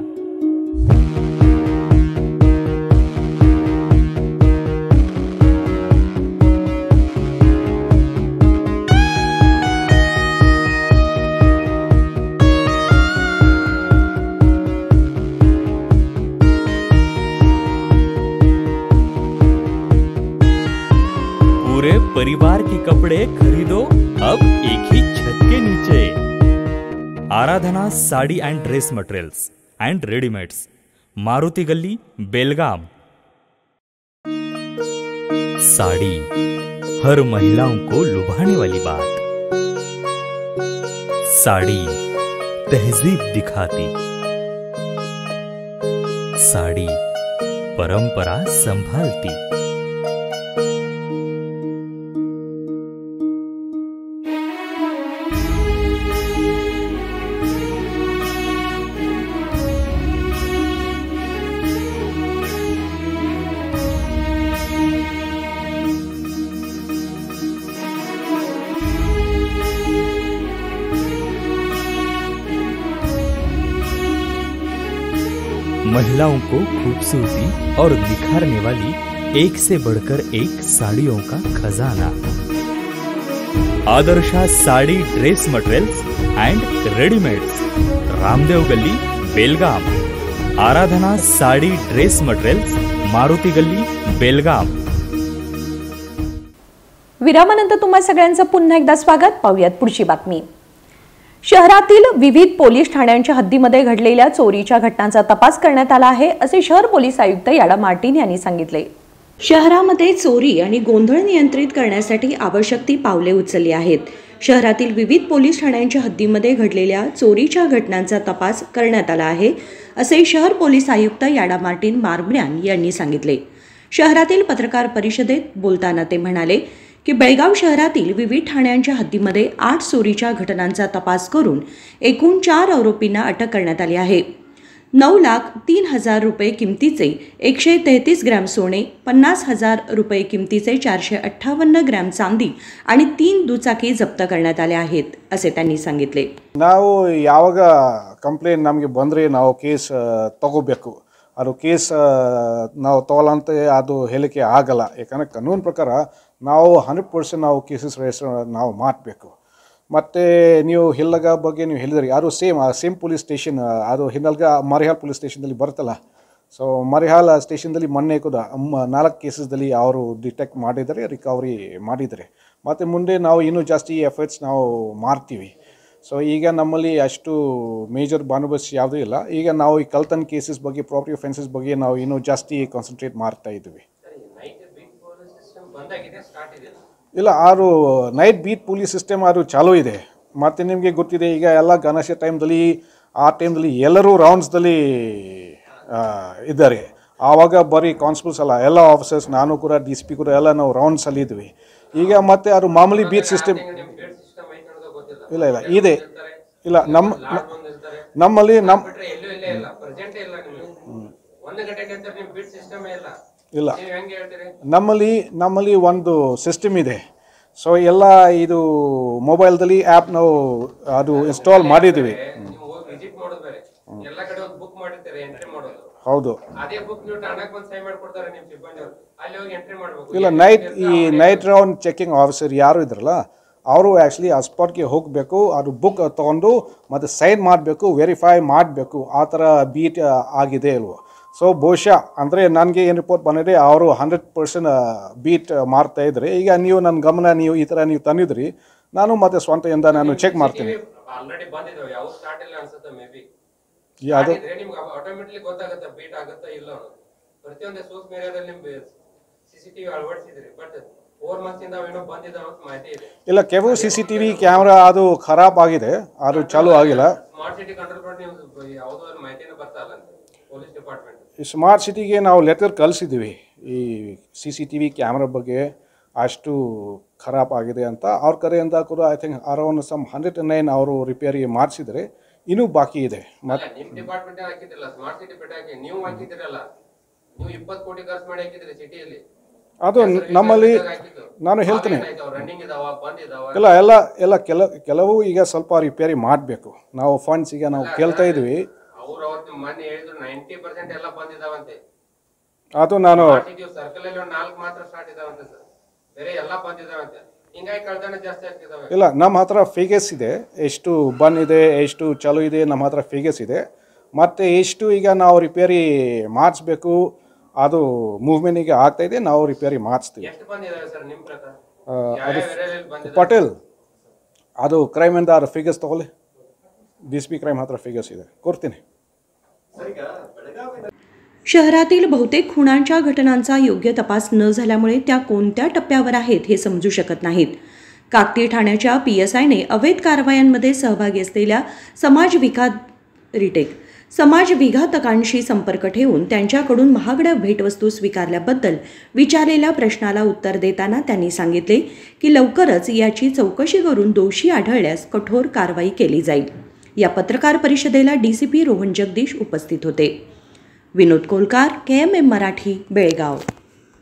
पूरे परिवार के कपड़े खरीदो अब एक ही छत के नीचे। Aradhana sari and dress materials and readymades, Maruti Galli, Belgaum. Sari हर महिलाओं को लुभाने वाली बात। साड़ी तहजीब दिखाती, साड़ी परंपरा संभालती। महिलाओं को खूबसूरती और निखारने वाली एक से बढ़कर एक साड़ियों का खजाना। Adarsha sari dress materials and readymades, Ramdev Galli, Belgaum. Aradhana sari dress materials, Maruti Galli, Belgaum. विरामानंतर तुम्हा सगळ्यांचं पुन्हा एकदा स्वागत। पाहूयात पुढची बातमी। शहरातील विविध पोलीस ठाण्यांच्या हद्दीमध्ये घडलेल्या चोरीच्या घटनांचा तपास करण्यात आला आहे, असे शहर पोलीस आयुक्त याडा मार्टिन यांनी सांगितले। शहरामध्ये चोरी आणि गोंधळ नियंत्रित करण्यासाठी आवश्यक ती पावले उचलली आहेत। शहरातील विविध पोलीस ठाण्यांच्या हद्दीमध्ये घडलेल्या चोरीच्या घटनांचा तपास करण्यात आला आहे, असे शहर पोलीस आयुक्त याडा मार्टिन मार्ब्रॅन यांनी सांगितले। शहरातील पत्रकार परिषदेत बोलताना ते म्हणाले की बेळगाव शहरातील विविध ठाण्यांच्या हद्दीमध्ये 8 चोरीच्या घटनांचा तपास करून एकूण 4 आरोपींना अटक करण्यात आली आहे। 9,03,000 रुपये किमतीचे 133 ग्रॅम सोने, 50,000 रुपये किमतीचे 458 ग्रॅम चांदी आणि 3 दुचाकी जप्त करण्यात आल्या आहेत, असे त्यांनी सांगितले। ನಾವು ಯಾವಾಗ ಕಂಪ್ಲೇಂಟ್ ನಮಗೆ ಬಂದರೆ ನಾವು ಕೇಸ್ ತಗೋಬೇಕು। ಅದು ಕೇಸ್ ನಾವು ತಗೊಳ್ಳಂತ ಅದು ಹೇಳಿಕೆ ಆಗಲ್ಲ, ಯಾಕಂದರೆ ಕಾನೂನು ಪ್ರಕಾರ ನಾವು 100% ನಾವು ಕೇಸಸ್ ರಿಜಿಸ್ಟರ್ ನಾವು ಮಾಡಬೇಕು। ಮತ್ತು ನೀವು ಹಿಲ್ಲಗ ಬಗ್ಗೆ ನೀವು ಹೇಳಿದ್ರಿ, ಅದು ಸೇಮ್ ಪೊಲೀಸ್ ಸ್ಟೇಷನ್, ಅದು ಹಿನ್ನಲ್ಗ ಮರಿಹಾಲ್ ಪೊಲೀಸ್ ಸ್ಟೇಷನ್ದಲ್ಲಿ ಬರುತ್ತಲ್ಲ। ಸೊ ಮರಿಹಾಲ್ ಸ್ಟೇಷನ್ದಲ್ಲಿ ಮೊನ್ನೆ ಕೂಡ 4 ಕೇಸಸ್ದಲ್ಲಿ ಅವರು ಡಿಟೆಕ್ಟ್ ಮಾಡಿದ್ದಾರೆ, ರಿಕವರಿ ಮಾಡಿದ್ದಾರೆ। ಮತ್ತು ಮುಂದೆ ನಾವು ಇನ್ನೂ ಜಾಸ್ತಿ ಎಫರ್ಟ್ಸ್ ನಾವು ಮಾಡ್ತೀವಿ। ಸೊ ಈಗ ನಮ್ಮಲ್ಲಿ ಅಷ್ಟು ಮೇಜರ್ ಬಂದೋಬಸ್ತ್ ಯಾವುದೂ ಇಲ್ಲ। ಈಗ ನಾವು ಈ ಕಳ್ತನ ಕೇಸಸ್ ಬಗ್ಗೆ, ಪ್ರಾಪರ್ಟಿ ಅಫೆನ್ಸಸ್ ಬಗ್ಗೆ ನಾವು ಇನ್ನೂ ಜಾಸ್ತಿ ಕಾನ್ಸಂಟ್ರೇಟ್ ಮಾಡ್ತಾ ಇದ್ದೀವಿ। ಇಲ್ಲ, ಅದು ನೈಟ್ ಬೀಟ್ ಪೊಲೀಸ್ ಸಿಸ್ಟಮ್ ಅದು ಚಾಲೂ ಇದೆ। ಮತ್ತು ನಿಮಗೆ ಗೊತ್ತಿದೆ, ಈಗ ಎಲ್ಲ ಗಣೇಶ ಟೈಮ್ದಲ್ಲಿ ಆ ಟೈಮ್ದಲ್ಲಿ ಎಲ್ಲರೂ ರೌಂಡ್ಸ್ದಲ್ಲಿ ಇದ್ದಾರೆ। ಆವಾಗ ಬರೀ ಕಾನ್ಸ್ಟೇಬಲ್ಸ್ ಅಲ್ಲ, ಎಲ್ಲ ಆಫೀಸರ್ಸ್, ನಾನು ಕೂಡ DCP ಕೂಡ ಎಲ್ಲ ನಾವು ರೌಂಡ್ಸಲ್ಲಿ ಇದ್ವಿ। ಈಗ ಮತ್ತೆ ಅದು ಮಾಮೂಲಿ ಬೀಟ್ ಸಿಸ್ಟಮ್ ಇಲ್ಲ ಇದೆ, ಇಲ್ಲ ನಮ್ಮಲ್ಲಿ ಇಲ್ಲ, ನಮ್ಮಲ್ಲಿ ಒಂದು ಸಿಸ್ಟಮ್ ಇದೆ। ಸೊ ಎಲ್ಲ ಇದು ಮೊಬೈಲ್ದಲ್ಲಿ ಆ್ಯಪ್ ನಾವು ಅದು ಇನ್ಸ್ಟಾಲ್ ಮಾಡಿದ್ದೀವಿ। ಹೌದು, ಇಲ್ಲ ನೈಟ್ ರೌಂಡ್ ಚೆಕಿಂಗ್ ಆಫೀಸರ್ ಯಾರು ಇದ್ರಲ್ಲ ಅವರು ಆ್ಯಕ್ಚುಲಿ ಆ ಸ್ಪಾಟ್ಗೆ ಹೋಗಬೇಕು, ಅದು ಬುಕ್ ತೊಗೊಂಡು ಮತ್ತು ಸೈನ್ ಮಾಡಬೇಕು, ವೆರಿಫೈ ಮಾಡಬೇಕು ಆ ಥರ ಬೀಟ್ ಆಗಿದೆ ಅಲ್ವೋ। ಸೊ ಬಹುಶಃ ಅಂದರೆ ನನಗೆ ಏನು ರಿಪೋರ್ಟ್ ಬಂದಿದೆ, ಅವರು 100% ಬೀಟ್ ಮಾಡ್ತಾಯಿದ್ರೆ। ಈಗ ನೀವು ನನ್ನ ಗಮನ ನೀವು ಈ ಥರ ನೀವು ತಂದಿದ್ರಿ, ನಾನು ಮತ್ತು ಸ್ವಂತದಿಂದ ನಾನು ಚೆಕ್ ಮಾಡ್ತೀನಿ। ಯಾವುದು ಇಲ್ಲ, ಕೆಲವು CCTV ಕ್ಯಾಮ್ರಾ ಅದು ಖರಾಬ್ ಆಗಿದೆ, ಅದು ಚಾಲೂ ಆಗಿಲ್ಲ। ಈ ಸ್ಮಾರ್ಟ್ ಸಿಟಿಗೆ ನಾವು ಲೆಟರ್ ಕಳಿಸಿದ್ದೀವಿ, ಈ CCTV ಕ್ಯಾಮ್ರಾ ಬಗ್ಗೆ ಅಷ್ಟು ಖರಾಬ್ ಆಗಿದೆ ಅಂತ। ಅವ್ರ ಕಡೆಯಿಂದ ಕೂಡ ಐ ಥಿಂಕ್ ಅರೌಂಡ್ 109 ಅವರು ರಿಪೇರಿ ಮಾಡಿಸಿದರೆ, ಇನ್ನೂ ಬಾಕಿ ಇದೆ। ಮತ್ತು ಅದು ನಮ್ಮಲ್ಲಿ ನಾನು ಹೇಳ್ತೀನಿ, ಎಲ್ಲ ಕೆಲವು ಈಗ ಸ್ವಲ್ಪ ರಿಪೇರಿ ಮಾಡಬೇಕು। ನಾವು ಫಂಡ್ಸ್ ಈಗ ನಾವು ಕೇಳ್ತಾ ಇದ್ವಿ, ಅದು ನಾನು ಇಲ್ಲ, ನಮ್ಮ ಹತ್ರ ಫಿಗರ್ಸ್ ಇದೆ, ಎಷ್ಟು ಬಂದಿದೆ, ಎಷ್ಟು ಚಾಲೂ ಇದೆ, ನಮ್ಮ ಹತ್ರ ಫಿಗರ್ಸ್ ಇದೆ। ಮತ್ತು ಎಷ್ಟು ಈಗ ನಾವು ರಿಪೇರಿ ಮಾಡಿಸ್ಬೇಕು ಅದು ಮೂವ್ಮೆಂಟಿಗೆ ಆಗ್ತಾಯಿದೆ, ನಾವು ರಿಪೇರಿ ಮಾಡಿಸ್ತೀವಿ. ಅದು ಪಟೇಲ್ ಅದು ಕ್ರೈಮ್ ಇಂದ ಫಿಗರ್ಸ್ ತೊಗೊಳ್ಳಿ, DCP ಕ್ರೈಮ್ ಹತ್ರ ಫಿಗರ್ಸ್ ಇದೆ, ಕೊಡ್ತೀನಿ. शहरातील बहुतेक खुणांच्या घटनांचा योग्य तपास न झाल्यामुळे त्या कोणत्या टप्प्यावर आहेत हे समजू शकत नाहीत. काकती ठाण्याच्या PSIने अवैध कारवायांमध्ये सहभागी असलेल्या समाजविघातकांशी संपर्क ठेवून त्यांच्याकडून महागड्या भेटवस्तू स्वीकारल्याबद्दल विचारलेल्या प्रश्नाला उत्तर देताना त्यांनी सांगितले की लवकरच याची चौकशी करून दोषी आढळल्यास कठोर कारवाई केली जाईल. या पत्रकार परिषदेला DCP रोहन जगदीश उपस्थित होते. विनोद कोलकार, KMM मराठी, बेळगाव.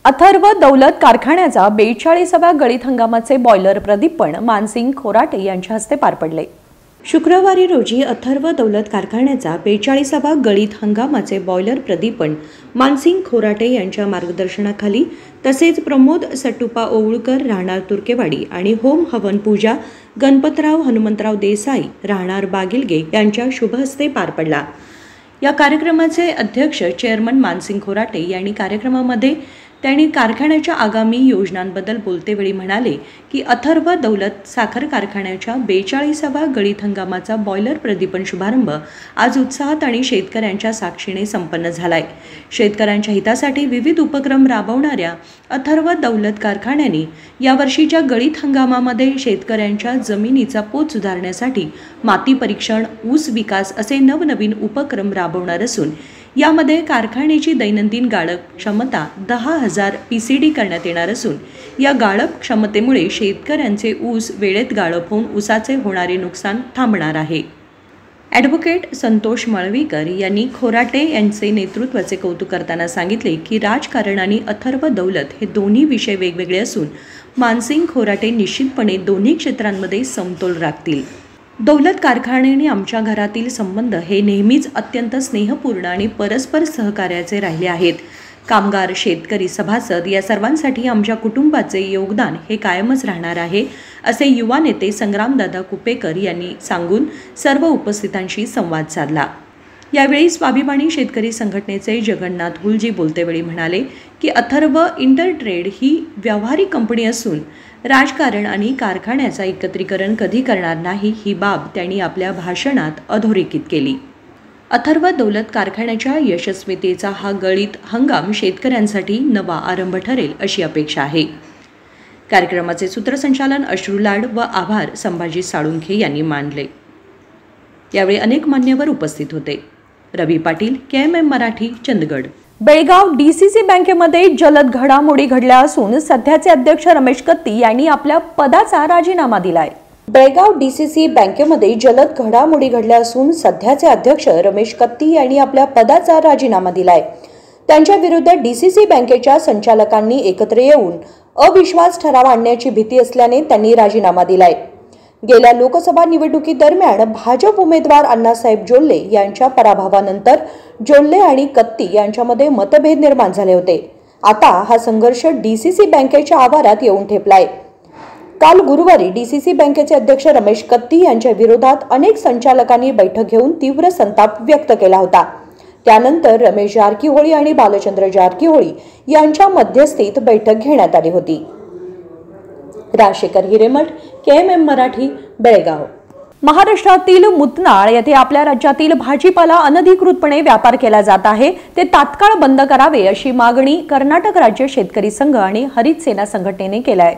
अथर्व दौलत कारखान्याचा 42व्या गळीत हंगामाचे बॉयलर प्रदीपण मानसिंग खोराटे यांच्या हस्ते पार पडले. शुक्रवारी रोजी अथर्व दौलत कारखान्याचा 42व्या गळीत हंगामाचे बॉयलर प्रदीपण मानसिंग खोराटे यांच्या मार्गदर्शनाखाली तसेच प्रमोद सट्टुपा ओवळकर राहणार तुर्केवाडी आणि होम हवन पूजा गणपतराव हनुमंतराव देसाई राहणार बागिलगे यांच्या शुभहस्ते पार पडला. या कार्यक्रमाचे अध्यक्ष चेअरमन मानसिंग खोराटे यांनी कार्यक्रमामध्ये त्यांनी कारखान्याच्या आगामी योजनांबद्दल बोलतेवेळी म्हणाले की अथर्व दौलत साखर कारखान्याच्या 42व्या गळीत हंगामाचा बॉयलर प्रदीपन शुभारंभ आज उत्साहात आणि शेतकऱ्यांच्या साक्षीने संपन्न झालाय. शेतकऱ्यांच्या हितासाठी विविध उपक्रम राबवणाऱ्या अथर्व दौलत कारखान्याने यावर्षीच्या गळीत हंगामामध्ये शेतकऱ्यांच्या जमिनीचा पोत सुधारण्यासाठी माती परीक्षण, ऊस विकास असे नवनवीन उपक्रम राबवणार असून यामध्ये कारखान्याची दैनंदिन गाळप क्षमता 10,000 PCD करण्यात येणार असून या गाळप क्षमतेमुळे शेतकऱ्यांचे ऊस वेळेत गाळप होऊन ऊसाचे होणारे नुकसान थांबणार आहे. ॲडव्होकेट संतोष मळवीकर यांनी खोराटे यांचे नेतृत्वाचे कौतुक करताना सांगितले की राजकारण आणि अथर्व दौलत हे दोन्ही विषय वेगवेगळे असून मानसिंग खोराटे निश्चितपणे दोन्ही क्षेत्रांमध्ये समतोल राखतील. दौलत कारखान्याने आमच्या घरातील संबंध हे नेहमीच अत्यंत स्नेहपूर्ण आणि परस्पर सहकार्याचे राहिले आहेत. कामगार, शेतकरी, सभासद या सर्वांसाठी आमच्या कुटुंबाचे योगदान हे कायमच राहणार आहे, असे युवा नेते संग्रामदादा कुपेकर यांनी सांगून सर्व उपस्थितांशी संवाद साधला. यावेळी स्वाभिमानी शेतकरी संघटनेचे जगन्नाथ हुलजी बोलतेवेळी म्हणाले की अथर्व इंटरट्रेड ही व्यावहारिक कंपनी असून राजकारण आणि कारखान्याचा एकत्रीकरण कधी करणार नाही ही बाब त्यांनी आपल्या भाषणात अधोरेखित केली. अथर्व दौलत कारखान्याच्या यशस्वीतेचा हा गळीत हंगाम शेतकऱ्यांसाठी नवा आरंभ ठरेल अशी अपेक्षा आहे. कार्यक्रमाचे सूत्रसंचालन अश्रू लाड व आभार संभाजी साळुंखे यांनी मानले. यावेळी अनेक मान्यवर उपस्थित होते. रवी पाटील, KMM मराठी, चंदगड. बेळगाव DCC बँकेमध्ये जलद घडामोडी घडल्या असून सध्याचे अध्यक्ष रमेश कत्ती यांनी आपल्या पदाचा राजीनामा दिलाय. बेळगाव DCC बँकेमध्ये जलद घडामोडी घडल्या असून सध्याचे अध्यक्ष रमेश कत्ती यांनी आपल्या पदाचा राजीनामा दिलाय. त्यांच्या विरुद्ध DCC बँकेच्या संचालकांनी एकत्र येऊन अविश्वास ठराव आणण्याची भीती असल्याने त्यांनी राजीनामा दिलाय. गेल्या लोकसभा निवडणुकीदरम्यान भाजप उमेदवार अण्णासाहेब जोल्ले यांच्या पराभवानंतर जोल्ले आणि कत्ती यांच्यामध्ये मतभेद निर्माण झाले होते. आता हा संघर्ष DCC बँकेच्या आवारात येऊन ठेपलाय. काल गुरुवारी DCC बँकेचे अध्यक्ष रमेश कत्ती यांच्या विरोधात अनेक संचालकांनी बैठक घेऊन तीव्र संताप व्यक्त केला होता. त्यानंतर रमेश जारकीहोळी आणि बालचंद्र जारकीहोळी यांच्या मध्यस्थीत बैठक घेण्यात आली होती. राजशेखर हिरेमठ, KMM मराठी, बेळगाव. महाराष्ट्रातील मुतनाळ येथे आपल्या राज्यातील भाजीपाला अनधिकृतपणे व्यापार केला जात आहे, ते तात्काळ बंद करावे अशी मागणी कर्नाटक राज्य शेतकरी संघ आणि हरित सेना संघटनेने केली आहे.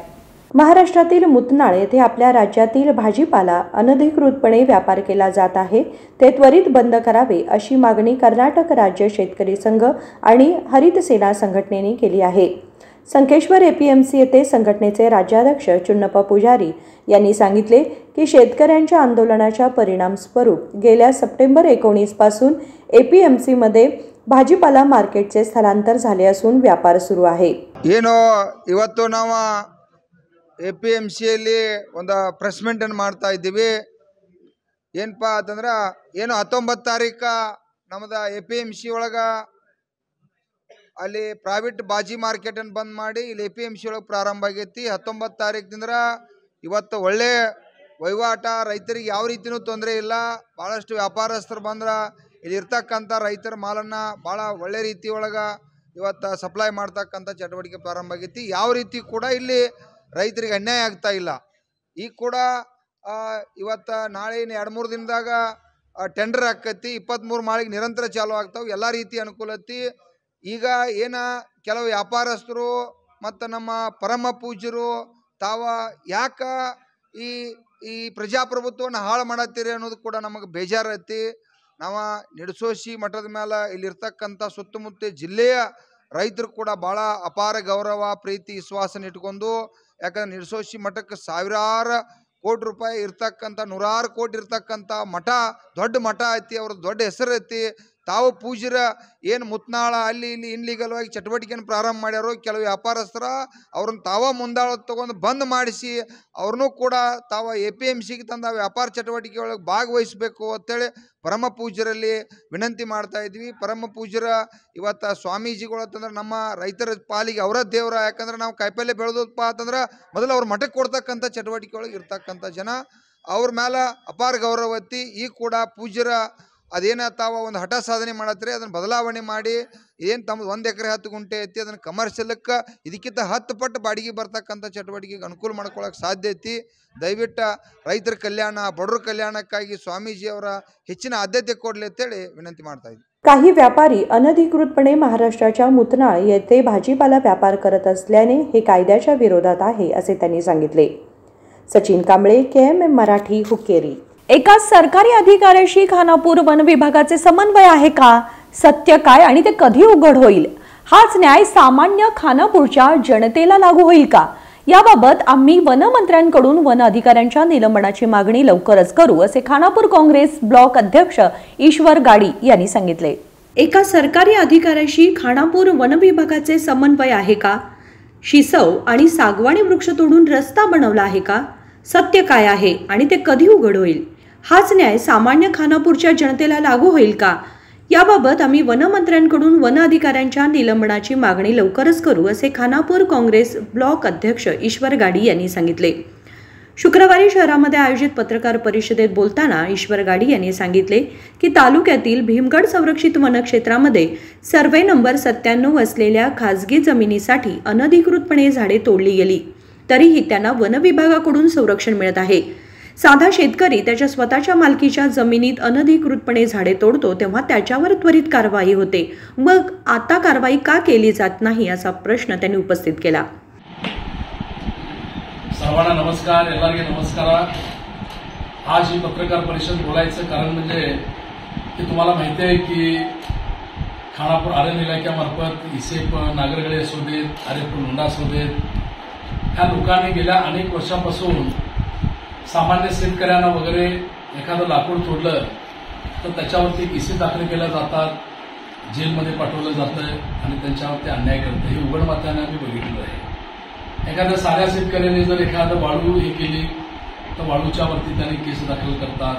महाराष्ट्रातील मुतनाळ येथे आपल्या राज्यातील भाजीपाला अनधिकृतपणे व्यापार केला जात आहे, ते त्वरित बंद करावे अशी मागणी कर्नाटक राज्य शेतकरी संघ आणि हरित सेना संघटनेने केली आहे. संकेश्वर APMC येथे संघटनेचे राज्याध्यक्ष चुन्नप्पा पुजारी यांनी सांगितले की शेतकऱ्यांच्या आंदोलनाच्या परिणामस्वरूप गेल्या सप्टेंबर 19 पासून APMC मध्ये भाजीपाला मार्केटचे स्थलांतर झाले असून व्यापार सुरू आहे. ಇವತ್ತು ನಾವು APMCಯಲ್ಲಿ ಒಂದು ಪ್ರೆಸ್ ಮೀಟ್ ಅನ್ನು ಮಾಡ್ತಾ ಇದ್ದೀವಿ. ಏನಪ್ಪಾ ಅಂತಂದ್ರೆ 19 ತಾರೀಕು ನಮ್ಮದ APMC ಒಳಗ ಅಲ್ಲಿ ಪ್ರೈವೇಟ್ ಬಾಜಿ ಮಾರ್ಕೆಟ್ ಅನ್ನು ಬಂದ್ ಮಾಡಿ ಇಲ್ಲಿ APMC ಒಳಗೆ ಪ್ರಾರಂಭ ಆಗೈತಿ. 19 ತಾರೀಕಿನಿಂದ ಇವತ್ತು ಒಳ್ಳೆ ವಹಿವಾಟ, ರೈತರಿಗೆ ಯಾವ ರೀತಿನೂ ತೊಂದರೆ ಇಲ್ಲ. ಭಾಳಷ್ಟು ವ್ಯಾಪಾರಸ್ಥರು ಬಂದ್ರೆ ಇಲ್ಲಿ ಇರ್ತಕ್ಕಂಥ ರೈತರ ಮಾಲನ್ನು ಭಾಳ ಒಳ್ಳೆ ರೀತಿ ಒಳಗೆ ಇವತ್ತು ಸಪ್ಲೈ ಮಾಡ್ತಕ್ಕಂಥ ಚಟುವಟಿಕೆ ಪ್ರಾರಂಭ ಆಗೈತಿ. ಯಾವ ರೀತಿ ಕೂಡ ಇಲ್ಲಿ ರೈತರಿಗೆ ಅನ್ಯಾಯ ಆಗ್ತಾ ಇಲ್ಲ. ಈಗ ಕೂಡ ಇವತ್ತು ನಾಳೆ 2-3 ದಿನದಾಗ ಟೆಂಡರ್ ಆಕೈತಿ. 23 ಮಾಳಿಗೆ ನಿರಂತರ ಚಾಲು ಆಗ್ತಾವೆ. ಎಲ್ಲ ರೀತಿ ಅನುಕೂಲ ಐತಿ. ಈಗ ಏನ ಕೆಲವು ವ್ಯಾಪಾರಸ್ಥರು ಮತ್ತು ನಮ್ಮ ಪರಮ ಪೂಜ್ಯರು ತಾವ ಯಾಕ ಈ ಪ್ರಜಾಪ್ರಭುತ್ವವನ್ನು ಹಾಳು ಮಾಡತ್ತೀರಿ ಅನ್ನೋದು ಕೂಡ ನಮಗೆ ಬೇಜಾರೈತಿ. ನಾವು ನಿಡಸೋಶಿ ಮಠದ ಮೇಲೆ ಇಲ್ಲಿರ್ತಕ್ಕಂಥ ಸುತ್ತಮುತ್ತ ಜಿಲ್ಲೆಯ ರೈತರು ಕೂಡ ಭಾಳ ಅಪಾರ ಗೌರವ ಪ್ರೀತಿ ವಿಶ್ವಾಸನ ಇಟ್ಕೊಂಡು, ಯಾಕಂದ್ರೆ ನಿಡಸೋಶಿ ಮಠಕ್ಕೆ ಸಾವಿರಾರು ಕೋಟಿ ರೂಪಾಯಿ ಇರ್ತಕ್ಕಂಥ 100 ಕೋಟಿ ಇರ್ತಕ್ಕಂಥ ಮಠ, ದೊಡ್ಡ ಮಠ ಐತಿ. ಅವ್ರದ್ದು ದೊಡ್ಡ ಹೆಸರು ಐತಿ. ತಾವು ಪೂಜ್ಯರ ಏನು ಮುತ್ನಾಳ ಅಲ್ಲಿ ಇಲ್ಲಿ ಇನ್ಲೀಗಲ್ವಾಗಿ ಚಟುವಟಿಕೆಯನ್ನು ಪ್ರಾರಂಭ ಮಾಡ್ಯಾರೋ ಕೆಲವು ವ್ಯಾಪಾರಸ್ಥರ ಅವ್ರನ್ನ ತಾವ ಮುಂದಾಳೋದು ತೊಗೊಂಡು ಬಂದ್ ಮಾಡಿಸಿ ಅವ್ರನ್ನೂ ಕೂಡ ತಾವ APMCಗೆ ತಂದ ವ್ಯಾಪಾರ ಚಟುವಟಿಕೆ ಒಳಗೆ ಭಾಗವಹಿಸಬೇಕು ಅಂತೇಳಿ ಪರಮ ಪೂಜ್ಯರಲ್ಲಿ ವಿನಂತಿ ಮಾಡ್ತಾ ಇದ್ವಿ. ಪರಮ ಪೂಜ್ಯರ ಇವತ್ತು ಸ್ವಾಮೀಜಿಗಳು ಅಂತಂದ್ರೆ ನಮ್ಮ ರೈತರ ಪಾಲಿಗೆ ಅವರ ದೇವರ. ಯಾಕಂದ್ರೆ ನಾವು ಕಾಯಿಪಲ್ಲೆ ಬೆಳೆದಪ್ಪ ಅಂತಂದ್ರೆ ಮೊದಲು ಅವ್ರ ಮಠಕ್ಕೆ ಕೊಡ್ತಕ್ಕಂಥ ಚಟುವಟಿಕೆ ಒಳಗೆ ಇರ್ತಕ್ಕಂಥ ಜನ, ಅವ್ರ ಮೇಲೆ ಅಪಾರ ಗೌರವತ್ತಿ. ಈಗ ಕೂಡ ಪೂಜ್ಯರ ಅದೇನ ತಾವ ಒಂದು ಹಠ ಸಾಧನೆ ಮಾಡತ್ರಿ, ಅದನ್ನು ಬದಲಾವಣೆ ಮಾಡಿ ಏನು ತಮ್ಮದು 1 ಎಕರೆ 10 ಗುಂಟೆ ಐತಿ ಅದನ್ನು ಕಮರ್ಷಿಯಲ್ಕ್ಕೆ ಇದಕ್ಕಿಂತ 10 ಪಟ್ಟು ಬಾಡಿಗೆ ಬರ್ತಕ್ಕಂಥ ಚಟುವಟಿಕೆಗೆ ಅನುಕೂಲ ಮಾಡ್ಕೊಳ್ಳೋಕೆ ಸಾಧ್ಯ ಐತಿ. ದಯವಿಟ್ಟು ರೈತರ ಕಲ್ಯಾಣ, ಬಡವರ ಕಲ್ಯಾಣಕ್ಕಾಗಿ ಸ್ವಾಮೀಜಿಯವರ ಹೆಚ್ಚಿನ ಆದ್ಯತೆ ಕೊಡಲಿ ಅಂತೇಳಿ विनंती ಮಾಡ್ತಾ ಇದ್ದೀನಿ. काही व्यापारी अनधिकृतपणे महाराष्ट्राच्या मुतनाळ येथे भाजीपाला व्यापार करत असल्याने हे कायद्याच्या विरोधात आहे असे त्यांनी सांगितले. सचिन कांबळे, KMM मराठी, हुक्केरी. एका सरकारी अधिकाऱ्याशी खानापूर वन विभागाचे समन्वय आहे का? सत्य काय आणि ते कधी उघड होईल? हाच न्याय सामान्य खानापूरच्या जनतेला लागू होईल का? याबाबत आम्ही वनमंत्र्यांकडून वन अधिकाऱ्यांच्या निलंबनाची मागणी लवकरच करू असे खानापूर काँग्रेस ब्लॉक अध्यक्ष ईश्वर गाडी यांनी सांगितले. एका सरकारी अधिकाऱ्याशी खानापूर वन विभागाचे समन्वय आहे का? शिसव आणि सागवानी वृक्ष तोडून रस्ता बनवला आहे का? सत्य काय आहे आणि ते कधी उघड होईल? हाच न्याय सामान्य खानापूरच्या जनतेला लागू होईल का? याबाबत आम्ही वनमंत्र्यांकडून वन अधिकाऱ्यांच्या निलंबनाची मागणी लवकरच करू असे खानापूर काँग्रेस ब्लॉक अध्यक्ष ईश्वर गाडी यांनी सांगितले. शुक्रवारी शहरामध्ये आयोजित पत्रकार परिषदेत बोलताना ईश्वर गाडी यांनी सांगितले की तालुक्यातील भीमगड संरक्षित वनक्षेत्रामध्ये सर्वे नंबर 97 असलेल्या खासगी जमिनीसाठी अनधिकृतपणे झाडे तोडली गेली, तरीही त्यांना वन विभागाकडून संरक्षण मिळत आहे. साधा शेतकरी त्याच्या स्वतःच्या मालकीच्या जमिनीत अनधिकृतपणे झाडे तोडतो तेव्हा त्याच्यावर त्वरित कारवाई होते. मग आता कारवाई का केली जात नाही असा प्रश्न त्यांनी उपस्थित केला. सर्वांना नमस्कार, ಎಲ್ಲರಿಗೆ नमस्कार. आज ही पत्रकार परिषद बोलायचं कारण म्हणजे की तुम्हाला माहिती आहे की खानापूर अरण्य इलाक्यामार्फत इसेप नागरगळे असू देत, आरेपूर लोंढा असू देत, ह्या लोकांनी गेल्या अनेक वर्षापासून सामान्य शेतकऱ्यांना वगैरे एखादं लाकूड तोडलं तर त्याच्यावरती केसेस दाखल केल्या जातात, जेलमध्ये पाठवलं जातं आणि त्यांच्यावरती अन्याय करतं. हे उघडमात्याने आम्ही बघितलं आहे. एखाद्या साऱ्या शेतकऱ्याने जर एखादं वाळू हे केली तर वाळूच्यावरती त्यांनी केस दाखल करतात.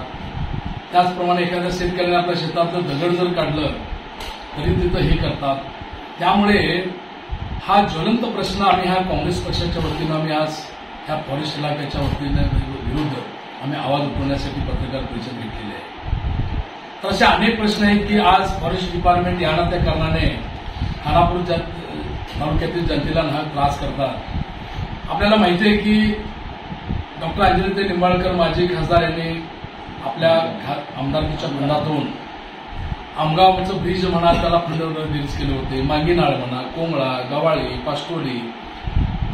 त्याचप्रमाणे एखाद्या शेतकऱ्याने आपल्या शेतातलं दगड जर काढलं तरी तिथं हे करतात. त्यामुळे हा ज्वलंत प्रश्न आम्ही ह्या काँग्रेस पक्षाच्या वतीनं आम्ही आज ह्या फॉरेस्ट इलाक्याच्या वतीनं विरुद्ध आम्ही आवाज उठवण्यासाठी पत्रकार परिषद घेतलेली आहे. तर असे अनेक प्रश्न आहेत की आज फॉरेस्ट डिपार्टमेंट या त्या कारणाने खानापूर तालुक्यातील जनतेला हा त्रास करतात. आपल्याला माहिती आहे की डॉक्टर अंजलीताई निंबाळकर माजी खासदार यांनी आपल्या आमदारकीच्या फंडातून आमगावचं ब्रिज म्हणा त्याला फंड रिलीज केले होते. मांगीनाळ म्हणा, कोंगळा, गवाळी, पास्टोली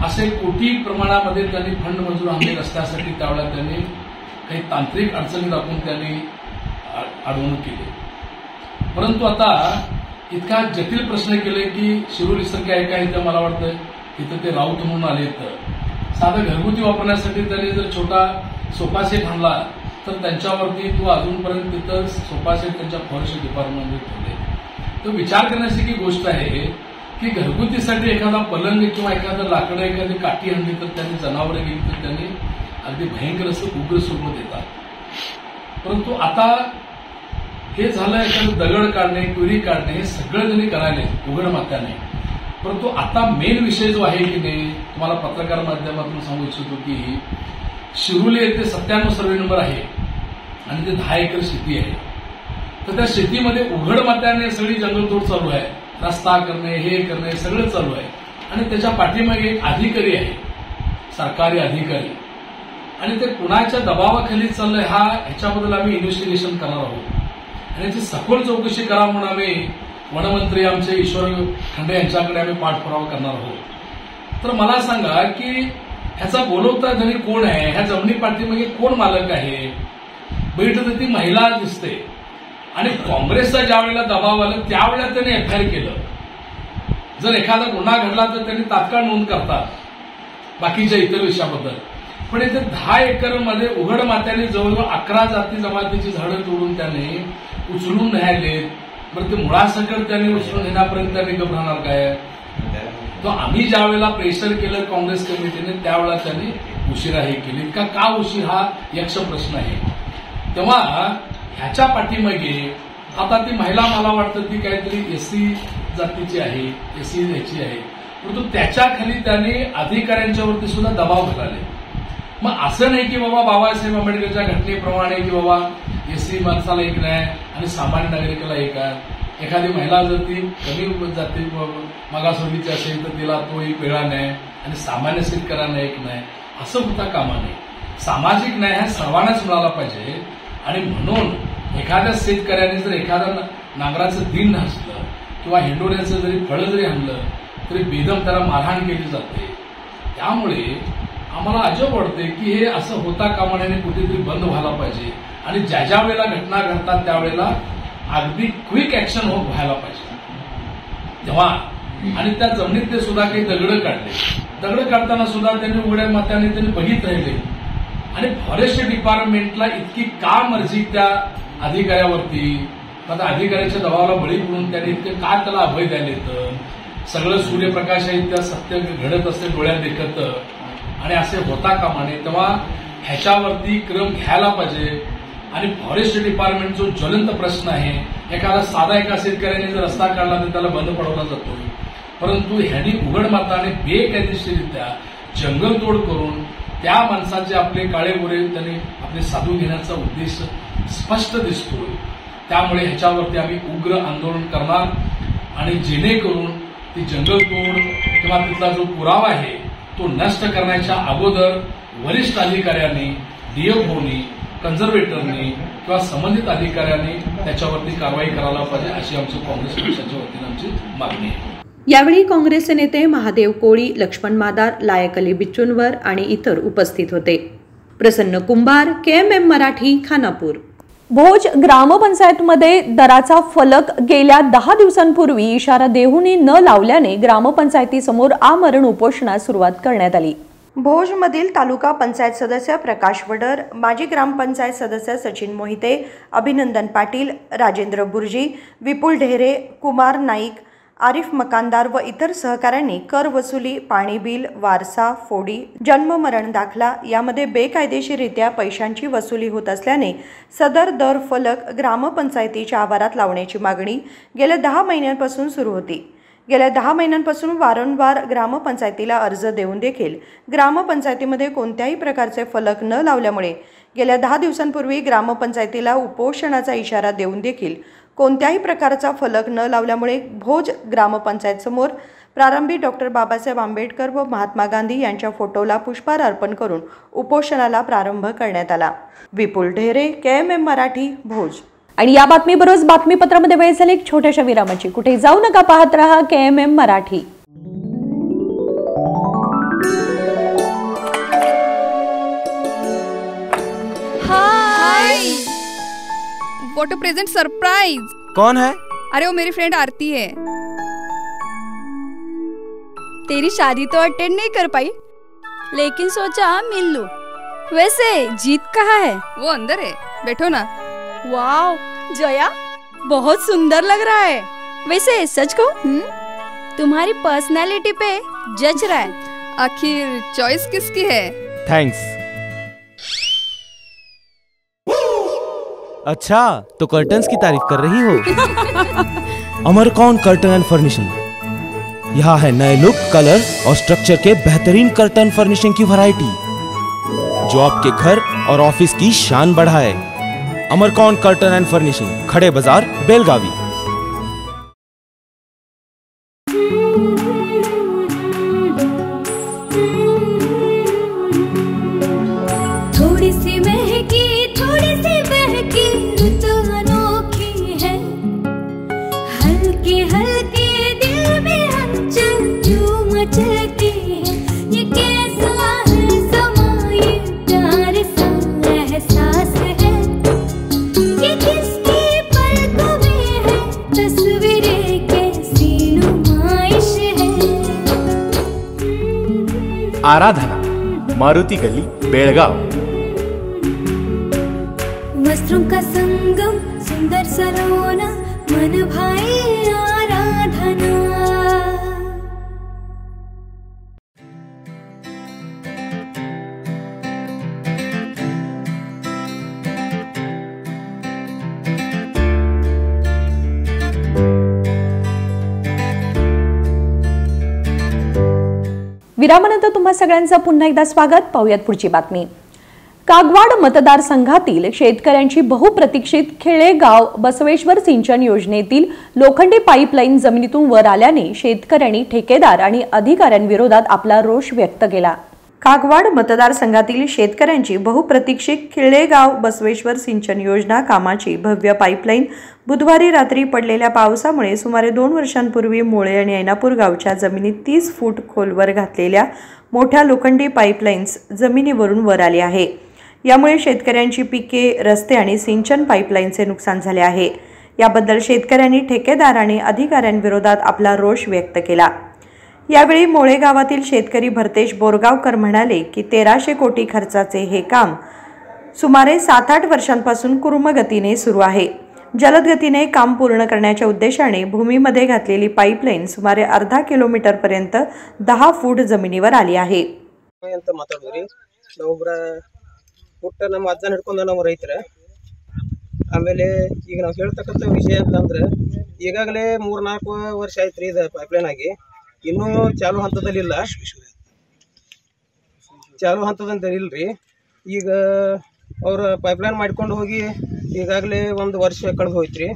असे कोटी प्रमाणामध्ये त्यांनी फंड मंजूर आणले रस्त्यासाठी. त्यावेळेला त्यांनी काही तांत्रिक अडचणी दाखवून त्यांनी अडवणूक केली. परंतु आता इतका जटिल प्रश्न केले की शिरोलीसारख्या एका इथं मला वाटतं इथं ते राऊत म्हणून आले तर साधं घरगुती वापरण्यासाठी त्यांनी जर छोटा सोफा सेट आणला तर त्यांच्यावरती तो अजूनपर्यंत तिथं सोफा सेट त्यांच्या फॉरेस्ट डिपार्टमेंटमध्ये ठेवले. तो विचार करण्यासारखी गोष्ट आहे की घरगुतीसाठी एखादा पलंग किंवा एखादं लाकडं एखादी काठी आणली तर त्यांनी जनावरं गेली तर त्यांनी अगदी भयंकर असं उग्र स्वरूप देतात. परंतु आता हे झालं एखादं दगड काढणे, क्युरी काढणे हे सगळं त्यांनी करायले उघड मात्याने. परंतु आता मेन विषय जो आहे की नाही तुम्हाला पत्रकार माध्यमातून सांगू इच्छितो की शिरोली येथे 97 सर्वे नंबर आहे आणि ते 10 एकर शेती आहे. तर त्या शेतीमध्ये उघड मात्याने सगळी जंगलतोड चालू आहे. रस्ता करणे, हे करणे सगळं चालू आहे. आणि त्याच्या पाठीमागे एक अधिकारी आहे, सरकारी अधिकारी, आणि ते कुणाच्या दबावाखाली चाललंय ह्याच्याबद्दल आम्ही इन्व्हेस्टिगेशन करणार आहोत. आणि याची सखोल चौकशी करा म्हणून आम्ही वनमंत्री आमचे ईश्वर खंडे यांच्याकडे आम्ही पाठपुरावा करणार आहोत. तर मला सांगा की ह्याचा बोलवता धनी कोण आहे, ह्या जमिनी पाठीमागे कोण मालक आहे? बैठक ती महिला दिसते. आणि काँग्रेसचा ज्या वेळेला दबाव आला त्यावेळेला त्यांनी एफआयआर केलं. जर एखादा गुन्हा घडला तर त्यांनी तात्काळ नोंद करतात बाकीच्या इतर विषयाबद्दल. पण इथे 10 एकरमध्ये उघड मात्याने जवळजवळ 11 जाती जमातीची झाडं तोडून त्याने उचलून न्यायलेत. बरं ते मुळासकट त्यांनी उचलून नेण्यापर्यंत त्यांनी गप राहणार काय? तो आम्ही ज्या वेळेला प्रेशर केलं काँग्रेस कमिटीने त्यावेळेला त्यांनी उशिरा हे केली का उशीर हा यक्ष प्रश्न आहे. तेव्हा ह्याच्या पाठीमागे आता ती महिला मला वाटतं ती काहीतरी एससी जातीची आहे, एससी ह्याची आहे, परंतु त्याच्या खाली त्यांनी अधिकाऱ्यांच्यावरती सुद्धा दबाव घालाले. मग असं नाही की बाबा बाबासाहेब आंबेडकरच्या घटनेप्रमाणे की बाबा एससी माणसाला एक नाही आणि सामान्य नागरिकाला एक आहे. एखादी महिला जर ती कमी जाती मागासवर्गीची असेल तर तिला तो एक वेळा नाही आणि सामान्य शेतकऱ्यांना एक नाही, असं होता कामा नये. सामाजिक न्याय हा सर्वांनाच मिळाला पाहिजे. आणि म्हणून एखाद्या शेतकऱ्याने जर एखाद्या नांगराचं दिन नसलं किंवा हिंडोऱ्याचं जरी फळं जरी आणलं तरी बेदम त्याला मारहाण केली जाते. त्यामुळे आम्हाला अजब वाटते की हे असं होता कामा नये, कुठेतरी बंद व्हायला पाहिजे. आणि ज्या ज्या वेळेला घटना घडतात त्यावेळेला अगदी क्विक ऍक्शन व्हायला पाहिजे. तेव्हा आणि त्या जमिनीत ते सुद्धा काही दगड काढले. दगड काढताना सुद्धा त्यांनी उघड्या मात्याने त्यांनी बघित राहिले. आणि फॉरेस्ट डिपार्टमेंटला इतकी का मर्जी त्या अधिकाऱ्यावरती, आता अधिकाऱ्याच्या दबावाला बळी पडून त्याने इतके का त्याला अभय द्यायला येतं? सगळं सूर्यप्रकाश इतकं सत्य घडत असते डोळ्यात देखत आणि असे होता कामा नये. तेव्हा ह्याच्यावरती क्रम घ्यायला पाहिजे. आणि फॉरेस्ट डिपार्टमेंट जो ज्वलंत प्रश्न आहे, एका शेतकऱ्याने जर रस्ता काढला तर त्याला बंद पडवला जातो, परंतु ह्यांनी उघड माताने बेकायदेशीररित्या जंगलतोड करून त्या माणसाचे आपले काळेगोरे त्यांनी आपले साधू घेण्याचा उद्देश स्पष्ट दिसतोय. त्यामुळे ह्याच्यावरती आम्ही उग्र आंदोलन करणार आणि जेणेकरून ती जंगलतोड किंवा तिथला जो पुरावा आहे तो नष्ट करण्याच्या अगोदर वरिष्ठ अधिकाऱ्यांनी, डीएफओनी, कन्झर्वेटरनी किंवा संबंधित अधिकाऱ्यांनी त्याच्यावरती कारवाई करायला पाहिजे, अशी आमची काँग्रेस पक्षाच्या वतीने आमची मागणी आहे. यावेळी काँग्रेसचे नेते महादेव कोळी, लक्ष्मण मादार, लायक अली बिच्चूनवर आणि इतर उपस्थित होते. प्रसन्न कुंभार, KMM मराठी, खानापूर. भोज ग्रामपंचायतमध्ये दराचा फलक गेल्या 10 दिवसांपूर्वी इशारा देऊनही न लावल्याने ग्रामपंचायतीसमोर आमरण उपोषणास सुरुवात करण्यात आली. भोजमधील तालुका पंचायत सदस्य प्रकाश वडर, माजी ग्रामपंचायत सदस्य सचिन मोहिते, अभिनंदन पाटील, राजेंद्र बुर्जी, विपुल ढेरे, कुमार नाईक, आरिफ मकानदार व इतर सहकाऱ्यांनी कर वसुली, पाणी बिल, वारसा, फोडी, जन्म मरण दाखला यामध्ये बेकायदेशीररित्या पैशांची वसुली होत असल्याने सदर दर फलक ग्रामपंचायतीच्या आवारात लावण्याची मागणी गेल्या 10 महिन्यांपासून सुरू होती. गेल्या 10 महिन्यांपासून वारंवार ग्रामपंचायतीला अर्ज देऊन देखील ग्रामपंचायतीमध्ये कोणत्याही प्रकारचे फलक न लावल्यामुळे गेल्या 10 दिवसांपूर्वी ग्रामपंचायतीला उपोषणाचा इशारा देऊन देखील कोणत्याही प्रकारचा फलक न लावल्यामुळे भोज ग्रामपंचायत समोर प्रारंभी डॉक्टर बाबासाहेब आंबेडकर व महात्मा गांधी यांच्या फोटोला पुष्पहार अर्पण करून उपोषणाला प्रारंभ करण्यात आला. विपुल ढेरे, KMM मराठी, भोज. आणि या बातमीबरोबर बातमीपत्रामध्ये वेळ झाली एक छोट्याशा विरामाची. कुठे जाऊ नका, पाहत रहा KMM Marathi. What a present surprise! कौन है? अरे वो मेरी फ्रेंड आरती है. तेरी शादी तो अटेंड नहीं कर पाई, लेकिन सोचा मिल लूं. वैसे जीत कहाँ है? वो अंदर है, बैठो ना. वाव जया, बहुत सुंदर लग रहा है. वैसे सच कहूं, तुम्हारी पर्सनालिटी पे जज रहा है. आखिर चॉइस किसकी है? थैंक्स. अच्छा, तो कर्टन्स की तारीफ कर रही हो? अमरकौन कर्टन एंड फर्निशिंग. यहाँ है नए लुक, कलर और स्ट्रक्चर के बेहतरीन कर्टन फर्निशिंग की वैरायटी जो आपके घर और ऑफिस की शान बढ़ाए. अमरकौन कर्टन एंड फर्निशिंग, खड़े बाजार, बेलगावी. आराधना, मारुति गली, बेळगाव। वस्त्रों का संगम, सुंदर सलोना, मन भाए आराधना। विरामानंतर तुम्हा सगळ्यांचं पुन्हा एकदा स्वागत। पाहूयात पुढची बातमी। कागवाड मतदारसंघातील शेतकऱ्यांची बहुप्रतीक्षित खेळेगाव बसवेश्वर सिंचन योजनेतील लोखंडी पाईपलाईन जमिनीतून वर आल्याने शेतकऱ्यांनी ठेकेदार आणि अधिकाऱ्यांविरोधात आपला रोष व्यक्त केला। कागवाड मतदारसंघातील शेतकऱ्यांची बहुप्रतीक्षित खेळेगाव बसवेश्वर सिंचन योजना कामाची भव्य पाईपलाईन बुधवारी रात्री पडलेल्या पावसामुळे सुमारे 2 वर्षांपूर्वी मोळे आणि ऐनापूर गावच्या जमिनीत 30 फूट खोलवर घातलेल्या मोठ्या लोखंडी पाईपलाईन्स जमिनीवरून वर आली आहे। यामुळे शेतकऱ्यांची पिके, रस्ते आणि सिंचन पाईपलाईनचे नुकसान झाले आहे। याबद्दल शेतकऱ्यांनी ठेकेदार आणि अधिकाऱ्यांविरोधात आपला रोष व्यक्त केला। यावेळी मोळे गावातील शेतकरी भरतेश बोरगावकर म्हणाले की 1300 कोटी खर्चाचे हे काम सुमारे 7-8 वर्षांपासून कुर्मगतीने सुरू आहे। जलद गतीने काम पूर्ण करण्याच्या उद्देशाने भूमीमध्ये घातलेली पाईपलाईन सुमारे अर्धा किलोमीटर पर्यंत 10 फूट जमिनीवर आली आहे। ನಮ್ಮ ಅಜ್ಜನ ಹಿಡ್ಕೊಂಡು ನಾವು ರೈತರ ಆಮೇಲೆ ಈಗ ನಾವು ಹೇಳ್ತಕ್ಕಂಥ ವಿಷಯ ಅಂತಂದ್ರೆ ಈಗಾಗಲೇ 3-4 ವರ್ಷ ಆಯ್ತು ರೀ ಇದು ಪೈಪ್ಲೈನ್ ಆಗಿ, ಇನ್ನೂ ಚಾಲು ಹಂತದಲ್ಲಿಲ್ಲ, ಚಾಲು ಹಂತದಂತ ಇಲ್ರಿ। ಈಗ ಅವ್ರು ಪೈಪ್ಲೈನ್ ಮಾಡ್ಕೊಂಡು ಹೋಗಿ ಈಗಾಗಲೇ 1 ವರ್ಷ ಕಳೆದು ಹೋಯ್ತು ರೀ,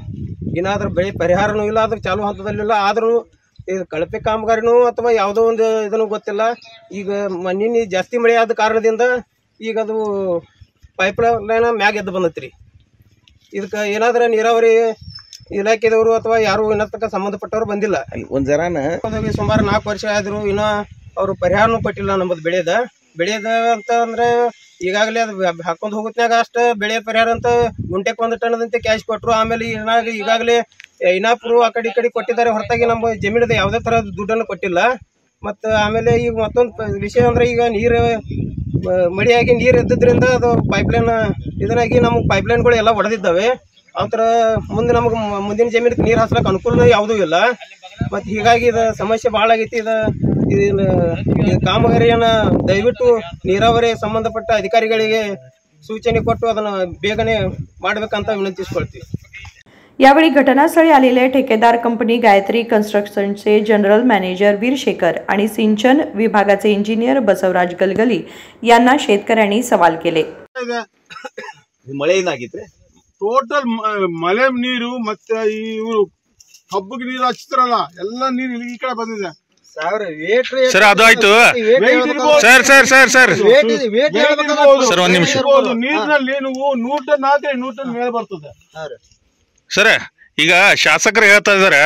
ಏನಾದ್ರೂ ಬೆಳೆ ಪರಿಹಾರನೂ ಇಲ್ಲ, ಅದಕ್ಕೆ ಚಾಲು ಹಂತದಲ್ಲಿಲ್ಲ। ಆದ್ರೂ ಇದು ಕಳಪೆ ಕಾಮಗಾರಿನೂ ಅಥವಾ ಯಾವುದೋ ಒಂದು ಇದನ್ನು ಗೊತ್ತಿಲ್ಲ। ಈಗ ನಿನ್ನೆ ಜಾಸ್ತಿ ಮಳೆ ಆದ ಕಾರಣದಿಂದ ಈಗ ಅದು ಪೈಪ್ಲೈನ್ ಮ್ಯಾಗ ಎದ್ದು ಬಂದತ್ರಿ। ಇದಕ್ಕೆ ಏನಾದ್ರೆ ನೀರಾವರಿ ಇಲಾಖೆದವರು ಅಥವಾ ಯಾರು ಇನ್ನತಕ್ಕ ಸಂಬಂಧಪಟ್ಟವರು ಬಂದಿಲ್ಲ। ಒಂದು ಜರಾನ ಸುಮಾರು 4 ವರ್ಷ ಆದರೂ ಇನ್ನೂ ಅವರು ಪರಿಹಾರನೂ ಕೊಟ್ಟಿಲ್ಲ ನಮ್ಮದು ಬೆಳೆದ ಅಂತ ಅಂದ್ರೆ ಈಗಾಗಲೇ ಅದು ಹಾಕೊಂಡು ಹೋಗುತ್ನಾಗ ಅಷ್ಟು ಬೆಳೆ ಪರಿಹಾರ ಅಂತ ಗುಂಟೆಗೆ 1 ಟನ್ನದಂತೆ ಕ್ಯಾಶ್ ಕೊಟ್ಟರು। ಆಮೇಲೆ ಈಗಾಗಲೇ ಐನಾಪುರ ಆ ಕಡೆ ಈ ಕಡೆ ಕೊಟ್ಟಿದ್ದಾರೆ, ಹೊರತಾಗಿ ನಮ್ಮ ಜಮೀನದ ಯಾವುದೇ ಥರದ ದುಡ್ಡನ್ನು ಕೊಟ್ಟಿಲ್ಲ। ಮತ್ತು ಆಮೇಲೆ ಈಗ ಮತ್ತೊಂದು ವಿಷಯ ಅಂದ್ರೆ ಈಗ ನೀರು ಮಳೆಯಾಗಿ ನೀರು ಎದ್ದಿದ್ರಿಂದ ಅದು ಪೈಪ್ಲೈನ್ ಇದನ್ನಾಗಿ ನಮಗೆ ಪೈಪ್ಲೈನ್ಗಳು ಎಲ್ಲ ಒಡೆದಿದ್ದಾವೆ। ಆ ಥರ ಮುಂದೆ ನಮಗೆ ಮುಂದಿನ ಜಮೀನಿಗೆ ನೀರು ಹಾಸ್ಲಕ್ಕೆ ಅನುಕೂಲ ಯಾವುದೂ ಇಲ್ಲ। ಮತ್ತು ಹೀಗಾಗಿ ಇದು ಸಮಸ್ಯೆ ಭಾಳ ಆಗೈತಿ। ಇದನ್ನ ಕಾಮಗಾರಿಯನ್ನು ದಯವಿಟ್ಟು ನೀರಾವರಿ ಸಂಬಂಧಪಟ್ಟ ಅಧಿಕಾರಿಗಳಿಗೆ सूचने ಕೊಟ್ಟು ಅದನ್ನು ಬೇಗನೆ ಮಾಡಬೇಕಂತ ವಿನಂತಿಸಿಕೊಳ್ತೀವಿ। यावेळी घटनास्थळी आलेले ठेकेदार company Gayatri कन्स्ट्रक्शनचे general manager Veerasekhar आणि सिंचन विभागाचे इंजिनियर बसवराज गलगली यांना शेतकऱ्यांनी सवाल केले। ಮಳೆ ಏನಾಗಿದ್ರೆ ಟೋಟಲ್ ಮಳೆ ನೀರು ಮತ್ತೆ ಇವರು ಕಬ್ಬಿಗೆ ನೀರು ಹಚ್ತಾರಲ್ಲ ಎಲ್ಲ ನೀರು ಈ ಕಡೆ ಬಂದಿದೆ ಸರ್। ಅದು ಆಯ್ತು sir sir sir sir sir ಒಂದು ನಿಮಿಷ, ನೀರಿನಲ್ಲಿ ನೀವು 100 ಟನ್ ಹಾಕಿ 100 ಟನ್ ಮೇಲೆ ಬರ್ತದೆ ಸರ್। ಈಗ ಶಾಸಕರು ಹೇಳ್ತಾ ಇದಾರೆ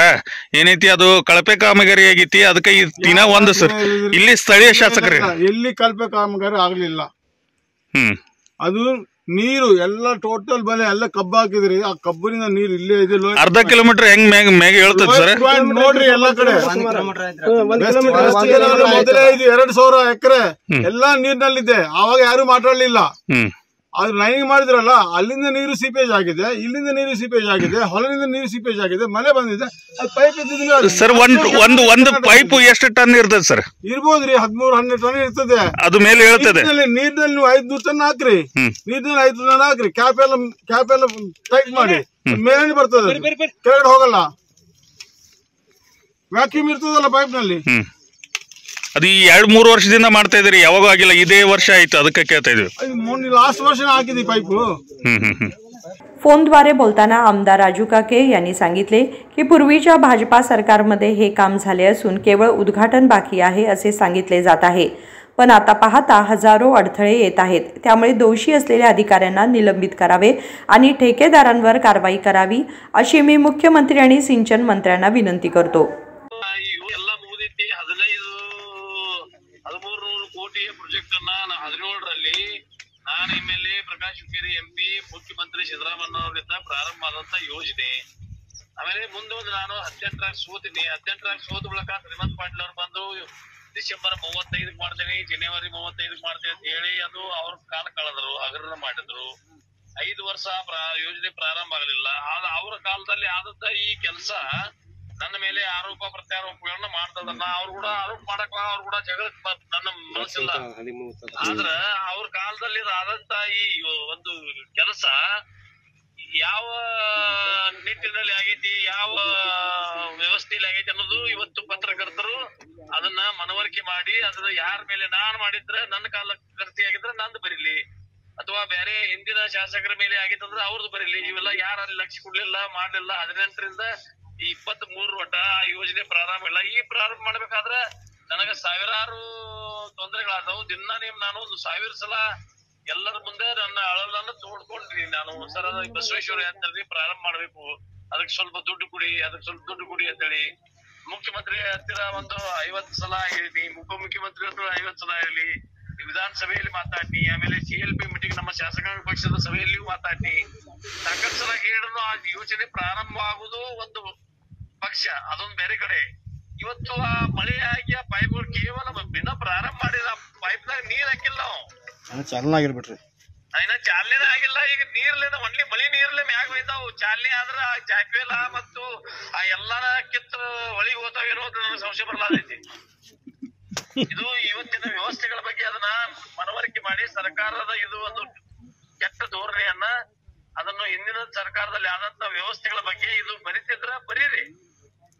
ಏನೈತಿ ಅದು ಕಳಪೆ ಕಾಮಗಾರಿ ಆಗೈತಿ, ಅದಕ್ಕೆ ದಿನ ಒಂದು ಸರ್ ಇಲ್ಲಿ ಸ್ಥಳೀಯ ಶಾಸಕರು ಎಲ್ಲಿ ಕಳಪೆ ಕಾಮಗಾರಿ ಆಗ್ಲಿಲ್ಲ। ಅದು ನೀರು ಎಲ್ಲ ಟೋಟಲ್ ಬೆಲೆ ಎಲ್ಲ ಕಬ್ಬು ಹಾಕಿದ್ರಿ, ಆ ಕಬ್ಬಿನಿಂದ ನೀರು ಇಲ್ಲೇ ಇದೆ। ಅರ್ಧ ಕಿಲೋಮೀಟರ್ ಹೆಂಗ್ ಮ್ಯಾಗ ಹೇಳ್ತದೆ ಸರ್ ನೋಡ್ರಿ ಎಲ್ಲ ಕಡೆ ಮೊದಲೇ ಇದು 2000 ಎಕರೆ ಎಲ್ಲಾ ನೀರಿನಲ್ಲಿದೆ, ಆವಾಗ ಯಾರು ಮಾತಾಡ್ಲಿಲ್ಲ। ಅದು ಲೈನಿಂಗ್ ಮಾಡಿದ್ರಲ್ಲ, ಅಲ್ಲಿಂದ ನೀರು ಸೀಪೇಜ್ ಆಗಿದೆ, ಇಲ್ಲಿಂದ ನೀರು ಸೀಪೇಜ್ ಆಗಿದೆ, ಹೊಲದಿಂದ ನೀರು ಸೀಪೇಜ್ ಆಗಿದೆ, ಮಳೆ ಬಂದಿದೆ, ಅದು ಪೈಪ್ ಇದ್ದಿದ್ರೆ ಸರ್ ಒಂದು ಪೈಪ್ ಎಷ್ಟು ಟನ್ ಇರ್ತದೆ ಸರ್? ಇರ್ಬೋದ್ರಿ 13-12 ಟನ್ ಇರ್ತದೆ। ಅದು ಮೇಲೆ ಹೇಳ್ತದೆ ನೀರಿನಲ್ಲಿ ನೀವು 500 ಟನ್ ಹಾಕ್ರಿ, ನೀರಿನಲ್ಲಿ 500 ಟನ್ ಹಾಕ್ರಿ, ಕ್ಯಾಪ್ ಎಲ್ಲ ಟೈಟ್ ಮಾಡಿ ಮೇಲೆ ಬರ್ತದೆ, ಕೆಳಗಡೆ ಹೋಗಲ್ಲ, ವ್ಯಾಕ್ಯೂಮ್ ಇರ್ತದಲ್ಲ ಪೈಪ್ ನಲ್ಲಿ। ಅದು 2-3 ವರ್ಷದಿಂದ ಮಾಡ್ತಾ ಇದ್ರಿ, ಯಾವಾಗ ಆಗಿಲ್ಲ, ಇದೇ ವರ್ಷ ಆಯ್ತು, ಅದಕ್ಕೆ ಕೇಳ್ತಾ ಇದ್ವಿ। लास्ट वर्ष हाकिदी पाईप। फोनद्वारे बोलताना आमदार राजू काके यांनी सांगितले की पूर्वीच्या भाजपा सरकारमध्ये हे काम झाले असून केवळ उद्घाटन बाकी आहे असे सांगितले जात आहे, पण आता पाहता हजारो अडथळे येत आहेत। त्यामुळे दोषी असलेल्या अधिकाऱ्यांना निलंबित करावे आणि ठेकेदारांवर कारवाई करावी अशी मी मुख्यमंत्री आणि सिंचन मंत्र्यांना विनंती करतो। 1300 ಕೋಟಿಯ ಪ್ರಾಜೆಕ್ಟ್ ಅನ್ನ 17ರಲ್ಲಿ ನಾನು MLA ಪ್ರಕಾಶ್ ಹುಕ್ಕೇರಿ MP ಮುಖ್ಯಮಂತ್ರಿ ಸಿದ್ದರಾಮಯ್ಯ ಅವರಿಂದ ಪ್ರಾರಂಭ ಆದಂತ ಯೋಜನೆ। ಆಮೇಲೆ ಮುಂದೆ ನಾನು 18 ಸೋತಿನಿ, 18 ಸೋತ ಬಳಿಕ ಶ್ರೀಮಂತ್ ಪಾಟೀಲ್ ಅವರು ಬಂದು ಡಿಸೆಂಬರ್ 35 ಮಾಡ್ತೇನೆ, ಜನವರಿ 35 ಮಾಡ್ತೇನೆ ಅಂತ ಹೇಳಿ ಅದು ಅವ್ರ ಕಾಲ ಕಳೆದ್ರು, ಹಗರಣ ಮಾಡಿದ್ರು. 5 ವರ್ಷ ಯೋಜನೆ ಪ್ರಾರಂಭ ಆಗಲಿಲ್ಲ. ಅವರ ಕಾಲದಲ್ಲಿ ಆದಂತ ಈ ಕೆಲಸ ನನ್ನ ಮೇಲೆ ಆರೋಪ ಪ್ರತ್ಯಾರೋಪಗಳನ್ನ ಮಾಡ್ತದನ್ನ ಅವ್ರು ಕೂಡ ಆರೋಪ ಮಾಡಕ್ ಅವ್ರು ಕೂಡ ಜಗಳಕ್ಕೆ ನನ್ನ ಮನಸ್ಸಿಲ್ಲ. ಆದ್ರ ಅವ್ರ ಕಾಲದಲ್ಲಿ ಆದಂತ ಈ ಒಂದು ಕೆಲಸ ಯಾವ ನಿಟ್ಟಿನಲ್ಲಿ ಆಗೈತಿ, ಯಾವ ವ್ಯವಸ್ಥೆಯಲ್ಲಿ ಆಗೈತಿ ಅನ್ನೋದು ಇವತ್ತು ಪತ್ರಕರ್ತರು ಅದನ್ನ ಮನವರಿಕೆ ಮಾಡಿ ಅದನ್ನ ಯಾರ ಮೇಲೆ ನಾನ್ ಮಾಡಿದ್ರೆ ನನ್ನ ಕಾಲ ಕರ್ತಿ ಆಗಿದ್ರೆ ನಂದು ಬರೀಲಿ, ಅಥವಾ ಬೇರೆ ಹಿಂದಿನ ಶಾಸಕರ ಮೇಲೆ ಆಗಿತ್ತಂದ್ರೆ ಅವ್ರದ್ದು ಬರೀಲಿ. ಇವೆಲ್ಲ ಯಾರು ಅಲ್ಲಿ ಲಕ್ಷ್ಯ ಕೊಡ್ಲಿಲ್ಲ, ಮಾಡ್ಲಿಲ್ಲ. 18ರಿಂದ 23 ಒಟ್ಟ ಆ ಯೋಜನೆ ಪ್ರಾರಂಭ ಇಲ್ಲ. ಈ ಪ್ರಾರಂಭ ಮಾಡ್ಬೇಕಾದ್ರೆ ನನಗ ಸಾವಿರಾರು ತೊಂದರೆಗಳಾದವು. ದಿನ ನಾನು ಒಂದು 1000 ಸಲ ಎಲ್ಲರ ಮುಂದೆ ನನ್ನ ಅಳಲನ್ನು ತೋಡ್ಕೊಂಡ್ರಿ. ನಾನು ಸರ್ ಬಸವೇಶ್ವರ ಯಾತ್ರೆ ಪ್ರಾರಂಭ ಮಾಡ್ಬೇಕು, ಅದಕ್ಕೆ ಸ್ವಲ್ಪ ದುಡ್ಡು ಕೊಡಿ, ಅಂತೇಳಿ ಮುಖ್ಯಮಂತ್ರಿ ಹತ್ತಿರ ಒಂದು 50 ಸಲ ಹೇಳಿ, ಉಪಮುಖ್ಯಮಂತ್ರಿ ಹತ್ರ 50 ಸಲ ಹೇಳಿ, ವಿಧಾನಸಭೆಯಲ್ಲಿ ಮಾತಾಡಿ, ಆಮೇಲೆ CLP ಮೀಟಿಂಗ್ ನಮ್ಮ ಶಾಸಕಾಂಗ ಪಕ್ಷದ ಸಭೆಯಲ್ಲಿಯೂ ಮಾತಾಡಿ, ಸಾಕಷ್ಟು ಸಲ ಹೇಳಿದ್ರು ಆ ಯೋಜನೆ ಪ್ರಾರಂಭ ಆಗುದು ಒಂದು ಪಕ್ಷ, ಅದೊಂದು ಬೇರೆ ಕಡೆ. ಇವತ್ತು ಆ ಮಳೆ ಆಗಿ ಆ ಪೈಪ್ಗಳು ಕೇವಲ ದಿನ ಪ್ರಾರಂಭ ಮಾಡಿದ ಪೈಪ್ನಾಗ ನೀರ್ ಹಾಕಿಲ್ಲ ನಾವು, ಚಾಲನೆ ಆಗಿರ್ಬಿಟ್ರಿ, ಇನ್ನ ಚಾಲನೆ ಆಗಿಲ್ಲ. ಈಗ ನೀರ್ಲೇನ ಒನ್ಲಿ ಮಳಿ ನೀರ್ಲೆ ಮ್ಯಾಗ ಹೋಯ್ತಾವು. ಚಾಲನೆ ಆದ್ರ ಆ ಜಾಕ್ವೆಲ ಮತ್ತು ಆ ಎಲ್ಲಾನ ಕಿತ್ತ ಒಳಗೆ ಹೋಗ್ತಾವೇನೋ ಅಂತ ನನಗೆ ಸಂಶಯ ಬರ್ಲಾದೈತಿ. ಇದು ಇವತ್ತಿನ ವ್ಯವಸ್ಥೆಗಳ ಬಗ್ಗೆ ಅದನ್ನ ಮನವರಿಕೆ ಮಾಡಿ ಸರ್ಕಾರದ ಇದು ಒಂದು ಕೆಟ್ಟ ಧೋರಣೆಯನ್ನ ಅದನ್ನು ಹಿಂದಿನ ಸರ್ಕಾರದಲ್ಲಿ ಆದಂತ ವ್ಯವಸ್ಥೆಗಳ ಬಗ್ಗೆ ಇದು ಬರೀತಿದ್ರ ಬರೀರಿ,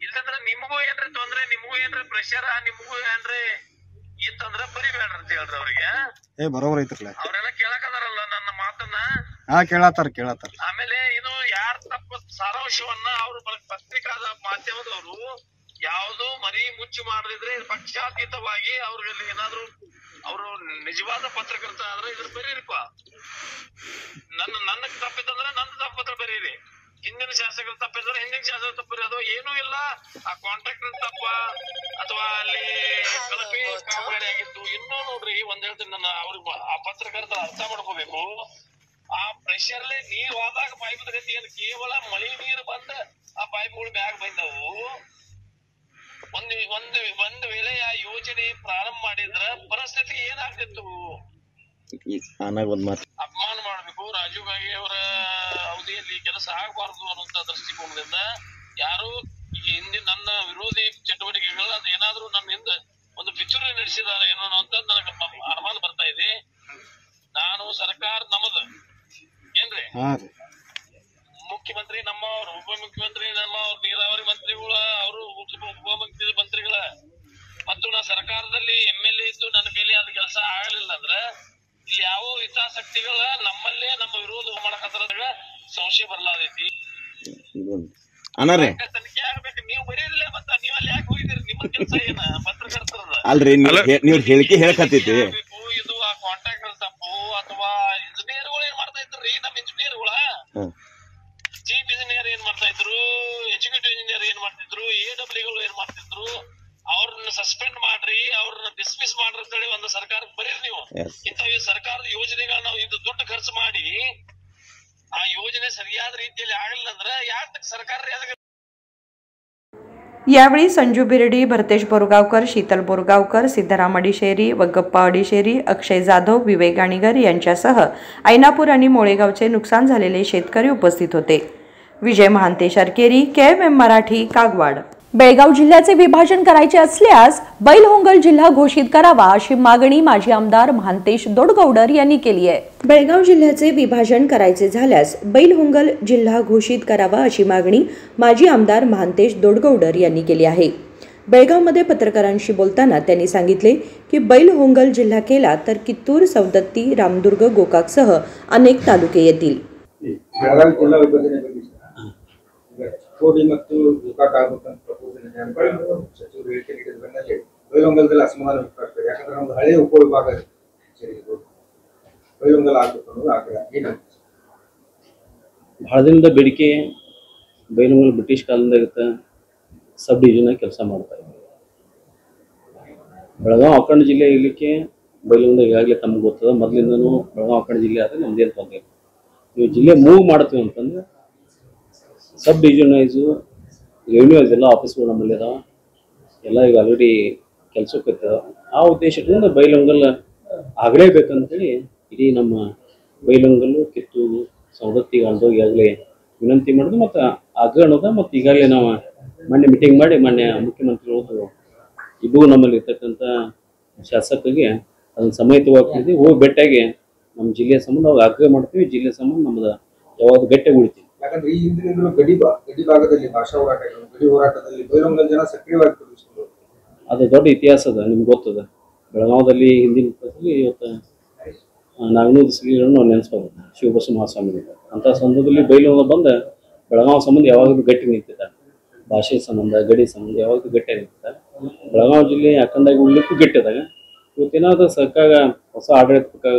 ಇಲ್ಲಂದ್ರ ನಿಮಗೂ ಏನ್ರಿ ತೊಂದ್ರೆ, ನಿಮಗೂ ಏನ್ರಿ ಪ್ರೆಷರ್, ನಿಮಗೂ ಏನ್ರಿ ಇತ್ತಂದ್ರ ಬರಿಬೇಡ್ರಿ ಅಂತ ಹೇಳ್ರಿ ಅವ್ರಿಗೆ. ಬರೋಬರ್ ಐತ್ರಲ್ಲ, ಅವ್ರೆಲ್ಲ ಕೇಳಕದಾರಲ್ಲ ನನ್ನ ಮಾತನ್ನ. ಕೇಳತ್ತಾರ. ಆಮೇಲೆ ಇದು ಯಾರ ತಪ್ಪ ಸಾರಾಂಶವನ್ನ ಅವ್ರು ಪತ್ರಿಕಾದ ಮಾಧ್ಯಮದವರು ಯಾವ್ದು ಮರಿ ಮುಚ್ಚಿ ಮಾಡದಿದ್ರೆ ಪಕ್ಷಾತೀತವಾಗಿ ಅವ್ರಿಗೆ ಏನಾದ್ರು ಅವರು ನಿಜವಾದ ಪತ್ರಕರ್ತ ಆದ್ರೆ ಇದ್ರ ಬರೀರಿಪ್ಪ. ನನ್ನ ತಪ್ಪಿತ್ತಂದ್ರೆ ನನ್ನ ತಪ್ಪತ್ರ ಬರೀರಿ, ಹಿಂದಿನ ಶಾಸಕರ ತಪ್ಪಿದ್ರೆ ಹಿಂದಿನ ಶಾಸಕರ ತಪ್ಪಿರಿ. ಅದು ಏನೂ ಇಲ್ಲ, ಆ ಕಾಂಟ್ರಾಕ್ಟರ್ ತಪ್ಪ ಅಥವಾ ಅಲ್ಲಿ ಕಳಪೆ ಕಾಮಗಾರಿ ಆಗಿತ್ತು. ಇನ್ನೂ ನೋಡ್ರಿ ಒಂದ್ ಹೇಳ್ತೀನಿ, ನನ್ನ ಅವ್ರಿಗೆ ಆ ಪತ್ರಕರ್ತರ ಅರ್ಥ ಮಾಡ್ಕೋಬೇಕು. ಆ ಪ್ರೆಷರ್ಲೆ ನೀರ್ ಹೋದಾಗ ಪೈಪ್ ಗತಿ ಏನು ಕೇವಲ ಮಳಿ ನೀರು ಬಂದ ಆ ಪೈಪ್ಗಳು ಮ್ಯಾಗ ಬಂದವು. ಒಂದ್ ವೇಳೆ ಆ ಯೋಜನೆ ಪ್ರಾರಂಭ ಮಾಡಿದ್ರ ಪರಿಸ್ಥಿತಿ ಏನಾಗ್ತಿತ್ತು? ಅಪಮಾನ ಮಾಡ್ಬೇಕು. ರಾಜೀವ್ ಗಾಂಧಿ ಅವರ ಅವಧಿಯಲ್ಲಿ ಕೆಲಸ ಆಗಬಾರದು ಅನ್ನುವಂತ ದೃಷ್ಟಿಕೋನದಿಂದ ಯಾರು ಹಿಂದಿನ ನನ್ನ ವಿರೋಧಿ ಚಟುವಟಿಕೆಗಳು ಅದು ಏನಾದ್ರು ನನ್ನ ಹಿಂದೆ ಒಂದು ಪಿತೂರಿ ನಡೆಸಿದಾರೆ ಏನೋ ಅಂತ ನನಗೆ ಅನುಮಾನ ಬರ್ತಾ ಇದೆ. ನಾನು ಸರ್ಕಾರ ನಮ್ಮದು ಏನ್ರಿ, ಮುಖ್ಯಮಂತ್ರಿ ನಮ್ಮವ್ರು, ಉಪಮುಖ್ಯಮಂತ್ರಿ ನಮ್ಮವ್ರು, ನೀರಾವರಿ ಮಂತ್ರಿಗಳ ಅವರು ಉಪಮುಖ್ಯಮಂತ್ರಿ ಮಂತ್ರಿಗಳ ಮತ್ತು ನಾ ಸರ್ಕಾರದಲ್ಲಿ MLA ಇದ್ದು ನನ್ನ ಕೈಲಿ ಅದ್ ಕೆಲಸ ಆಗಲಿಲ್ಲ ಅಂದ್ರ ಇಲ್ಲಿ ಯಾವ ಹಿತಾಸಕ್ತಿಗಳ ನಮ್ಮಲ್ಲೇ ನಮ್ಮ ವಿರೋಧ ಮಾಡಕತ್ತಾರ ಸಂಶಯ ಬರ್ಲಾದೈತಿ. ತನಿಖೆ ಆಗ್ಬೇಕು. ನೀವು ಬರೀರಿಲ್ಲ, ಮತ್ತ ನೀವ್ ಅಲ್ಲಿ ಯಾಕೆ ಹೋಗಿದ್ದೀರಿ? ನಿಮ್ಮ ಕೆಲಸ ಏನ ಪತ್ರಕರ್ತರದ? ಅಲ್ರಿ ನೀವ್ ಹೇಳಿಕೆ ಹೇಳಕತ್ತೈತಿ. ಇದು ಆ ಕಾಂಟ್ರಾಕ್ಟರ್ ತಪ್ಪು ಅಥವಾ ಇಂಜಿನಿಯರ್ಗಳು ಏನ್ ಮಾಡ್ತಾ ಇದ್ರಿ? ನಮ್ ಇಂಜಿನಿಯರ್ಗಳ ಚೀಫ್ ಇಂಜಿನಿಯರ್ ಏನ್ ಮಾಡ್ತಾ ಇದ್ರು, ಎಕ್ಸಿಕ್ಯೂಟಿವ್ ಇಂಜಿನಿಯರ್ ಏನ್ ಮಾಡ್ತಿದ್ರು, AWಗಳು ಏನ್ ಮಾಡ್ತಿದ್ರು, ಅವ್ರನ್ನ ಸಸ್ಪೆಂಡ್ ಮಾಡ್ರಿ, ಅವ್ರನ್ನ ಡಿಸ್ಮಿಸ್ ಮಾಡ್ರಿ ಅಂತೇಳಿ ಒಂದು ಸರ್ಕಾರಕ್ಕೆ ಬರೀರಿ ನೀವು. ಇಂಥ ಸರ್ಕಾರದ ಯೋಜನೆಗಳನ್ನ ನಾವು ಇದು ದುಡ್ಡು ಖರ್ಚು ಮಾಡಿ ಆ ಯೋಜನೆ ಸರಿಯಾದ ರೀತಿಯಲ್ಲಿ ಆಗಲಿಲ್ಲ ಅಂದ್ರೆ ಯಾಕೆ ಸರ್ಕಾರ? यावेळी संजू बिर्डी, भरतेश बोरगावकर, शीतल बोरगावकर, सिद्धराम अडिशेरी, वग्गप्पा अडिशेरी, अक्षय जाधव, विवेक गाणीगर यांच्यासह ऐनापूर आणि मोळेगावचे नुकसान झालेले शेतकरी उपस्थित होते. विजय महांते शर्केरी, KMM मराठी, कागवाड. बेळगाव जिल्ह्याचे विभाजन करायचे असल्यास बैलहोंगल जिल्हा घोषित करावा अशी मागणी माजी आमदार महांतेश दोडगौडर यांनी केली आहे. बेळगाव जिल्ह्याचे विभाजन करायचे झाल्यास बैलहोंगल जिल्हा घोषित करावा अशी मागणी माजी आमदार महांतेश दोडगौडर यांनी केली आहे. बेळगावमध्ये पत्रकारांशी बोलताना त्यांनी सांगितले की बैलहोंगल जिल्हा केला तर कित्तूर, सवदत्ती, रामदुर्ग, गोकाकसह अनेक तालुके येतील. ಕೋಡಿ ಮತ್ತು ಗೋಕಾಕ್ ಆಗಬೇಕಂತ ಪ್ರಪೋಸಲ್ ಸಚಿವರು ಹೇಳಿಕೆ ನೀಡಿದ ಬೆನ್ನಲ್ಲೇ ಬೈಲಹೊಂಗಲದಲ್ಲಿ ಅಸಮಾಧಾನ ವ್ಯಕ್ತವಾಗ್ತದೆ. ಯಾಕಂದ್ರೆ ನಮ್ದು ಹಳೆಯ ಉಪವಿಭಾಗ ಬೈಲಹೊಂಗಲ ಆಗ್ಬೇಕು ಅನ್ನೋದು ಆಗ್ರಹ. ಏನಾಗ್ತದೆ? ಬಹಳ ದಿನದ ಬೇಡಿಕೆ. ಬೈಲಹೊಂಗಲ ಬ್ರಿಟಿಷ್ ಕಾಲದಿಂದ ಸಬ್ ಡಿವಿಷನ್ ಕೆಲಸ ಮಾಡ್ತಾ ಇದ್ದೀವಿ. ಬೆಳಗಾವಿ ಅಖಂಡ ಜಿಲ್ಲೆ ಇರಲಿಕ್ಕೆ ಬೈಲಹೊಂಗಲ ಈಗಾಗಲೇ ತಮ್ಗೆ ಗೊತ್ತದ, ಮೊದಲಿಂದನೂ ಬೆಳಗಾವಿ ಅಖಂಡ ಜಿಲ್ಲೆ ಆದರೆ ನಮ್ದೇನು ತೊಂದರೆ ಇಲ್ಲ. ನೀವು ಜಿಲ್ಲೆ ಮೂವ್ ಮಾಡ್ತೀವಿ ಅಂತಂದ್ರೆ subdivision wise revenue wise ಎಲ್ಲ ಆಫೀಸ್ಗಳು ನಮ್ಮಲ್ಲಿ ಅದಾವ. ಎಲ್ಲ ಈಗ ಆಲ್ರೆಡಿ ಕೆಲಸಕ್ಕೆ ಆ ಉದ್ದೇಶ ಇಟ್ಕೊಂಡು ಬೈಲಹೊಂಗಲ್ ಆಗಲೇಬೇಕಂತೇಳಿ ಇಡೀ ನಮ್ಮ ಬೈಲಹೊಂಗಲ್ಲು ಕಿತ್ತೂರು ಸವದತ್ತಿ ಈಗಾಗಲೇ ವಿನಂತಿ ಮಾಡೋದು ಮತ್ತು ಅನ್ನೋದ ಮತ್ತು ಈಗಾಗಲೇ ನಾವು ಮೊನ್ನೆ ಮೀಟಿಂಗ್ ಮಾಡಿ ಮೊನ್ನೆ ಮುಖ್ಯಮಂತ್ರಿಗಳು ಇದು ನಮ್ಮಲ್ಲಿ ಇರ್ತಕ್ಕಂಥ ಶಾಸಕರಿಗೆ ಅದನ್ನು ಸಮೇತವಾಗಿ ಹೋಗಿ ಭೇಟಿಯಾಗಿ ನಮ್ಮ ಜಿಲ್ಲೆಯ ಸಂಬಂಧ ಅವಾಗ ಆಗ್ರಹ ಮಾಡ್ತೀವಿ. ಜಿಲ್ಲೆ ಸಂಬಂಧ ನಮ್ಮದು ಯಾವಾಗ ಗಟ್ಟಿ ಉಳಿತೀವಿ. ಯಾಕಂದ್ರೆ ಈ ಹಿಂದಿನಿಂದಲೂ ಗಡಿ ಭಾಗದಲ್ಲಿ ಭಾಷಾ ಹೋರಾಟಗಳು ಗಡಿ ಹೋರಾಟದಲ್ಲಿ ಬೈಲಹೊಂಗಲ್ ಜನ ಸಕ್ರಿಯವಾಗಿ ತೊಡಗಿಸಿಕೊಂಡು ಅದು ದೊಡ್ಡ ಇತಿಹಾಸ ಅದ, ನಿಮ್ಗೆ ಗೊತ್ತದ. ಬೆಳಗಾವದಲ್ಲಿ ಹಿಂದಿನ ಕಾಲದಲ್ಲಿ ಇವತ್ತು ನಾಗನೂರು ಶ್ರೀಗಳನ್ನು ನಾವು ನೆನೆಸ್ಬೋದು, ಶಿವಬಸವ ಮಹಾಸ್ವಾಮಿ ಅಂಥ ಸಂದರ್ಭದಲ್ಲಿ ಬೈಲಹೊಂಗಲ್ ಬಂದು ಬೆಳಗಾವಿ ಸಂಬಂಧ ಯಾವಾಗಲೂ ಗಟ್ಟಿ ನಿಂತಿದ್ದ. ಭಾಷೆ ಸಂಬಂಧ ಗಡಿ ಸಂಬಂಧ ಯಾವಾಗಲೂ ಗಟ್ಟಿ ನಿಂತಿದ್ದ. ಬೆಳಗಾವಿ ಜಿಲ್ಲೆ ಅಖಂಡಾಗಿ ಉಳ್ಳಿಕ್ಕೂ ಗಟ್ಟಿದಾಗ ಇವತ್ತೇನಾದ್ರೂ ಸರ್ಕಾರ ಹೊಸ ಆಡಳಿತ ಪ್ರಕಾರ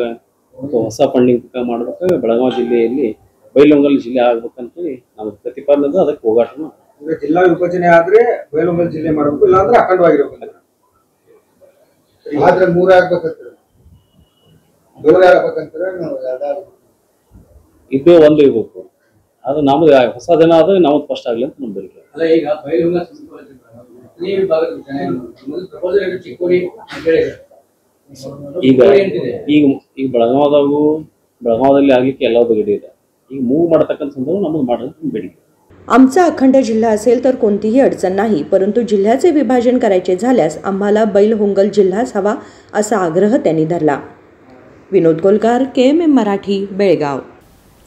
ಮತ್ತು ಹೊಸ ಫಂಡಿಂಗ್ ಪ್ರಕಾರ ಮಾಡ್ಬೇಕಾದ್ರೆ ಬೆಳಗಾವಿ ಜಿಲ್ಲೆಯಲ್ಲಿ ಬೈಲಹೊಂಗಲ್ ಜಿಲ್ಲೆ ಆಗ್ಬೇಕಂತೇಳಿ ನಾವು ಪ್ರತಿಪಾದನೆ ಅದ. ಅದಕ್ಕೆ ಹೋಗಾಟ ಜಿಲ್ಲಾ ವಿಭಜನೆ ಆದ್ರೆ ಬೈಲಹೊಂಗಲ್ ಜಿಲ್ಲೆ ಮಾಡಬೇಕು, ಇಲ್ಲಾಂದ್ರೆ ಅಖಂಡವಾಗಿರ್ಬೇಕು. ಆದ್ರೆ ಮೂರೇ ಆಗ್ಬೇಕಂತಾರೆ, ಬೇರೆ ಆಗ್ಬೇಕಂತಾರೆ. ಇದೇ ಒಂದು ಇರ್ಬೇಕು. ಅದು ನಮ್ದು ಹೊಸ ಜನ ಆದ್ರೆ ನಮ್ದು ಫಸ್ಟ್ ಆಗ್ಲಿ ಅಂತ ನಮ್ದು ಬೇಡಿಕೆ. ಅಲ್ಲ, ಈಗ ಬೈಲಹೊಂಗಲ್ ಈಗ ಈಗ ಬೆಳಗಾವದಲ್ಲಿ ಆಗ್ಲಿಕ್ಕೆ ಎಲ್ಲ ಗಡಿ ಇದೆ. ಈಗ ಮೂವ್ ಮಾಡತಕ್ಕಂಥ ಸಂದರ್ಭ नमूद ಮಾಡೋದು ಬೇಡಿಕೆ. आमचा अखंड जिल्हा असेल तर कोणतीही अडचण नाही, परंतु जिल्ह्याचे विभाजन करायचे झाल्यास आम्हाला बैलहोंगल जिल्हाच हवा असा आग्रह त्यांनी धरला. विनोद कोलकार, KMM मराठी, बेळगाव.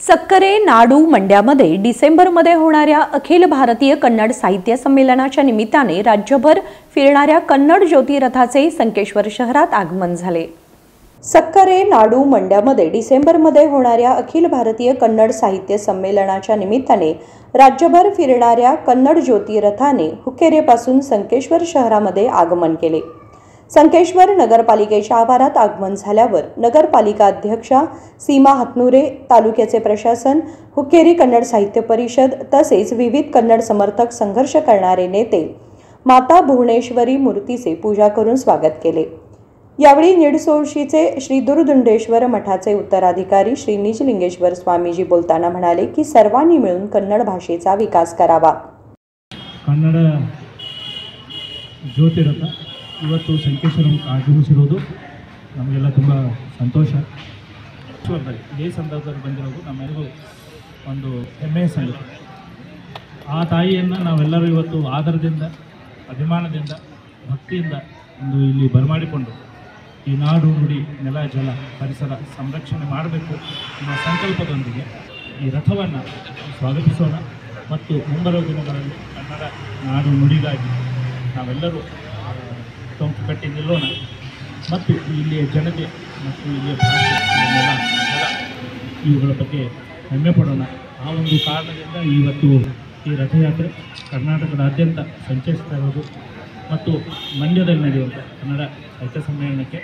सक्करे नाडू मंड्यामध्ये डिसेंबरमध्ये होणाऱ्या अखिल भारतीय कन्नड साहित्य संमेलनाच्या निमित्ताने राज्यभर फिरणाऱ्या कन्नड ज्योती रथाचे संकेश्वर शहरात आगमन झाले. सक्करे नाडू मंड्यामध्ये डिसेंबरमध्ये होणाऱ्या अखिल भारतीय कन्नड साहित्य संमेलनाच्या निमित्ताने राज्यभर फिरणाऱ्या कन्नड ज्योती रथाने हुक्केरीपासून संकेश्वर शहरामध्ये आगमन केले. संकेश्वर नगरपालिकेच्या आवारात आगमन झाल्यावर नगरपालिका अध्यक्षा सीमा हातनुरे, तालुक्याचे प्रशासन, हुक्केरी कन्नड साहित्य परिषद तसेच विविध कन्नड समर्थक संघर्ष करणारे नेते माता भुवनेश्वरी मूर्तीचे पूजा करून स्वागत केले. यावेळी निडसोळशीचे श्री दुर्दुंडेश्वर मठाचे उत्तराधिकारी श्री निजलिंगेश्वर स्वामीजी बोलताना म्हणाले की सर्वांनी मिळून कन्नड भाषेचा विकास करावा. ಕನ್ನಡ ಜ್ಯೋತಿ ರಥ ಇವತ್ತು ಸಂಕೇಶ್ವರಕ್ಕೆ ಆಗಮಿಸಿರೋದು ನಮಗೆಲ್ಲ ತುಂಬ ಸಂತೋಷ. ಇದೇ ಸಂದರ್ಭದಲ್ಲಿ ಬಂದಿರೋದು ನಮ್ಮೆಲ್ಲರಿಗೂ ಒಂದು ಹೆಮ್ಮೆಯ ಸಂಗತಿ. ಆ ತಾಯಿಯನ್ನು ನಾವೆಲ್ಲರೂ ಇವತ್ತು ಆದರದಿಂದ, ಅಭಿಮಾನದಿಂದ, ಭಕ್ತಿಯಿಂದ ಒಂದು ಇಲ್ಲಿ ಬರಮಾಡಿಕೊಂಡು ಈ ನಾಡು, ನುಡಿ, ನೆಲ, ಜಲ, ಪರಿಸರ ಸಂರಕ್ಷಣೆ ಮಾಡಬೇಕು ಅನ್ನೋ ಸಂಕಲ್ಪದೊಂದಿಗೆ ಈ ರಥವನ್ನು ಸ್ವಾಗತಿಸೋಣ ಮತ್ತು ಮುಂಬರುವ ದಿನಗಳಲ್ಲಿ ಕನ್ನಡ ನಾಡು ನುಡಿಗಾಗಿ ನಾವೆಲ್ಲರೂ ಟೊಂಕು ಕಟ್ಟಿ ನಿಲ್ಲೋಣ ಮತ್ತು ಇಲ್ಲಿಯ ಜನತೆ ಮತ್ತು ಇಲ್ಲಿಯ ಭಾಷೆ, ನೆಲ, ಜಲ ಇವುಗಳ ಬಗ್ಗೆ ಹೆಮ್ಮೆ ಪಡೋಣ. ಆ ಒಂದು ಕಾರಣದಿಂದ ಇವತ್ತು ಈ ರಥಯಾತ್ರೆ ಕರ್ನಾಟಕದಾದ್ಯಂತ ಸಂಚರಿಸ್ತಾ ಇರೋದು ಮತ್ತು ಮಂಡ್ಯದಲ್ಲಿ ನಡೆಯುವಂಥ ಕನ್ನಡ ಸಾಹಿತ್ಯ ಸಮ್ಮೇಳನಕ್ಕೆ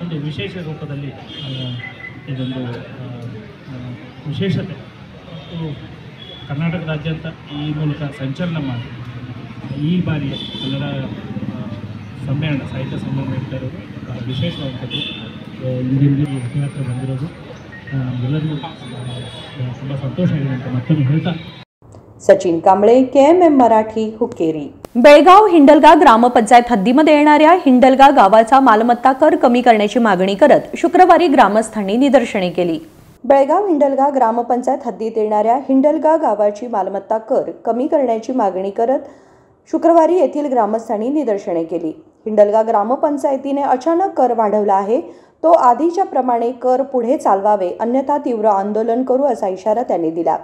ಒಂದು ವಿಶೇಷ ರೂಪದಲ್ಲಿ ಇದೊಂದು ವಿಶೇಷತೆ ಮತ್ತು ಕರ್ನಾಟಕದಾದ್ಯಂತ ಈ ಮೂಲಕ ಸಂಚಲನ ಮಾಡಿ ಈ ಬಾರಿಯ ಕನ್ನಡ ಸಮ್ಮೇಳನ, ಸಾಹಿತ್ಯ ಸಮ್ಮೇಳನ ಇರ್ತಾ ಇರೋದು ವಿಶೇಷವಾದಂಥದ್ದು. ಇಂದಿನ ರಥಯಾತ್ರೆ ಬಂದಿರೋದು ಎಲ್ಲರಿಗೂ ತುಂಬ ಸಂತೋಷ ಆಗಿದೆ ಅಂತ ಮತ್ತೊಮ್ಮೆ ಹೇಳ್ತಾ. सचिन कांबळे, KMM मराठी, हुक्केरी. बेळगाव हिंडलगा ग्रामपंचायत हद्दीमध्ये येणाऱ्या हिंडलगा गावाचा मालमत्ता कर कमी करण्याची मागणी करत शुक्रवारी ग्रामस्थांनी निदर्शने केली. बेळगाव हिंडलगा ग्रामपंचायत हद्दीत येणाऱ्या हिंडलगा गावाची मालमत्ता कर कमी करण्याची मागणी करत शुक्रवारी येथील ग्रामस्थांनी निदर्शने केली. हिंडलगा ग्रामपंचायतीने अचानक कर वाढवला आहे, तो आधीच्या प्रमाणे कर पुढे चालवावे, अन्यथा तीव्र आंदोलन करू असा इशारा त्यांनी दिला.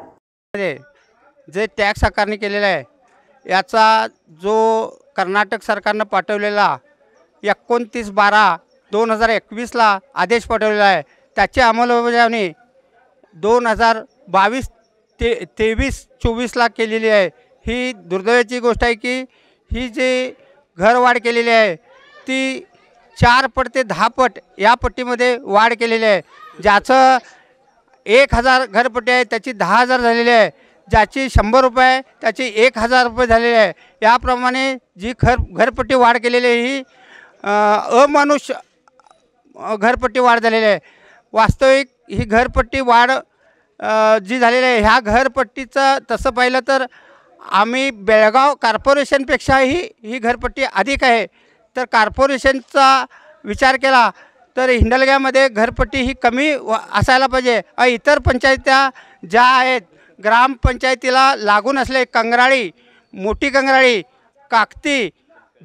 जे टॅक्स आकारणी केलेला आहे याचा जो कर्नाटक सरकारनं पाठवलेला 29/12/2021ला आदेश पाठवलेला आहे त्याची अंमलबजावणी 2022-23-24ला केलेली आहे. ही दुर्दैवाची गोष्ट आहे की ही जी घरवाढ केलेली आहे ती 4 पट ते 10 पट या पट्टीमध्ये वाढ केलेली आहे. ज्याचं 1000 घरपट्टी आहे त्याची 10,000 झालेली आहे, ज्याची 100 रुपये त्याची 1000 रुपये झालेले आहे. याप्रमाणे जी घरपट्टी वाढ केलेली आहे ही अमानुष घरपट्टी वाढ झालेली आहे. वास्तविक ही घरपट्टी वाढ जी झालेली आहे ह्या घरपट्टीचं तसं पाहिलं तर आम्ही बेळगाव कॉर्पोरेशनपेक्षाही ही घरपट्टी अधिक आहे. तर कॉर्पोरेशनचा विचार केला तर हिंडलग्यामध्ये घरपट्टी ही कमी असायला पाहिजे. इतर पंचायत्या ज्या आहेत ग्रामपंचायतीला लागून असले कंगराळी, मोठी कंगराळी, काकती,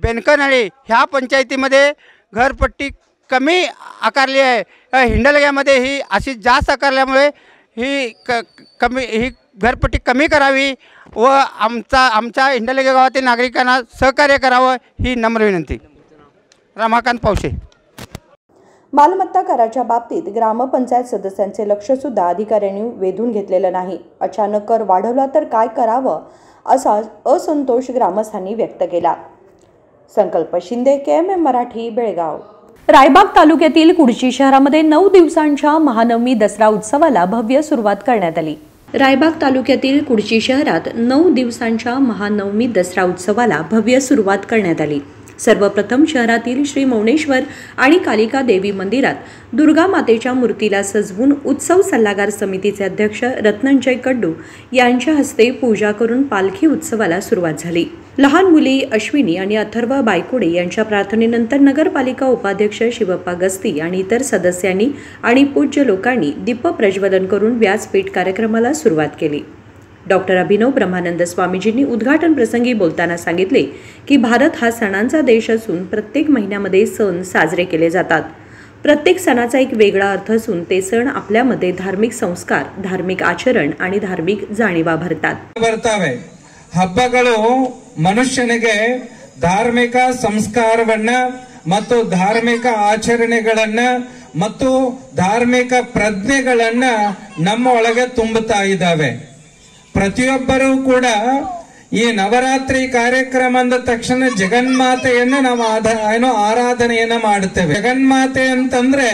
बेनकनहळ्ळी ह्या पंचायतीमध्ये घरपट्टी कमी आकारली आहे. हिंडलग्यामध्ये ही अशी जास्त आकारल्यामुळे ही घरपट्टी कमी करावी व आमच्या हिंडलगे गावातील नागरिकांना सहकार्य करावं ही नम्र विनंती. रमाकांत पावशे. मालमत्ता कराच्या बाबतीत ग्रामपंचायत सदस्यांचे लक्ष सुद्धा अधिकाऱ्यांनी वेधून घेतलेलं नाही. अचानक कर वाढवला तर काय करावं असा असंतोष ग्रामस्थांनी व्यक्त केला. संकल्प शिंदे, KMM मराठी, बेळगाव. रायबाग तालुक्यातील कुडची शहरामध्ये 9 दिवसांच्या महानवमी दसरा उत्सवाला भव्य सुरुवात करण्यात आली. रायबाग तालुक्यातील कुडची शहरात 9 दिवसांच्या महानवमी दसरा उत्सवाला भव्य सुरुवात करण्यात आली. सर्वप्रथम शहरातील श्री मौनेश्वर आणि कालिका देवी मंदिरात दुर्गा मातेच्या मूर्तीला सजवून उत्सव सल्लागार समितीचे अध्यक्ष रत्नंजय कडू यांच्या हस्ते पूजा करून पालखी उत्सवाला सुरुवात झाली. लहान मुली अश्विनी आणि अथर्व बायकोडे यांच्या प्रार्थनेनंतर नगरपालिका उपाध्यक्ष शिवप्पा गस्ती आणि इतर सदस्यांनी आणि पूज्य लोकांनी दीप प्रज्वलन करून व्यासपीठ कार्यक्रमाला सुरुवात केली. डॉक्टर अभिनव ब्रह्मानंद स्वामीजींनी उद्घाटन प्रसंगी बोलताना सांगितले की भारत हा सणांचा देश असून प्रत्येक महिन्यामध्ये सण साजरे केले जातात. प्रत्येक सणाचा एक वेगळा अर्थ असून ते सण आपल्यामध्ये धार्मिक संस्कार, धार्मिक आचरण आणि धार्मिक जाणीवा भरतात. ಹಬ್ಬಗಳು ಮನುಷ್ಯನಿಗೆ ಧಾರ್ಮಿಕ ಸಂಸ್ಕಾರವನ್ನ ಮತ್ತು ಧಾರ್ಮಿಕ ಆಚರಣೆಗಳನ್ನ ಮತ್ತು ಧಾರ್ಮಿಕ ಪ್ರಜ್ಞೆಗಳನ್ನ ನಮ್ಮ ಒಳಗೆ ತುಂಬುತ್ತಾ ಇದ್ದಾವೆ. ಪ್ರತಿಯೊಬ್ಬರೂ ಕೂಡ ಈ ನವರಾತ್ರಿ ಕಾರ್ಯಕ್ರಮ ಅಂದ ತಕ್ಷಣ ಜಗನ್ಮಾತೆಯನ್ನ ನಾವು ಆರಾಧನೆಯನ್ನ ಮಾಡುತ್ತೇವೆ. ಜಗನ್ಮಾತೆ ಅಂತಂದ್ರೆ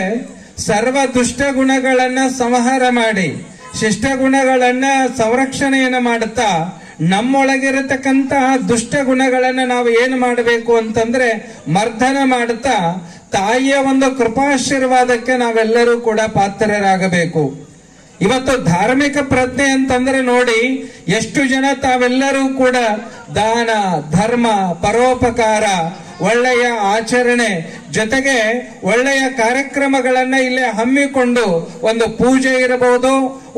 ಸರ್ವ ದುಷ್ಟ ಗುಣಗಳನ್ನ ಸಂಹಾರ ಮಾಡಿ ಶಿಷ್ಟ ಗುಣಗಳನ್ನ ಸಂರಕ್ಷಣೆಯನ್ನ ಮಾಡುತ್ತಾ ನಮ್ಮೊಳಗಿರತಕ್ಕಂತಹ ದುಷ್ಟ ಗುಣಗಳನ್ನ ನಾವು ಏನು ಮಾಡಬೇಕು ಅಂತಂದ್ರೆ ಮರ್ದನ ಮಾಡುತ್ತಾ ತಾಯಿಯ ಒಂದು ಕೃಪಾಶೀರ್ವಾದಕ್ಕೆ ನಾವೆಲ್ಲರೂ ಕೂಡ ಪಾತ್ರರಾಗಬೇಕು. ಇವತ್ತು ಧಾರ್ಮಿಕ ಪ್ರಜ್ಞೆ ಅಂತಂದ್ರೆ ನೋಡಿ ಎಷ್ಟು ಜನ ತಾವೆಲ್ಲರೂ ಕೂಡ ದಾನ, ಧರ್ಮ, ಪರೋಪಕಾರ, ಒಳ್ಳೆಯ ಆಚರಣೆ ಜೊತೆಗೆ ಒಳ್ಳೆಯ ಕಾರ್ಯಕ್ರಮಗಳನ್ನ ಇಲ್ಲಿ ಹಮ್ಮಿಕೊಂಡು ಒಂದು ಪೂಜೆ ಇರಬಹುದು,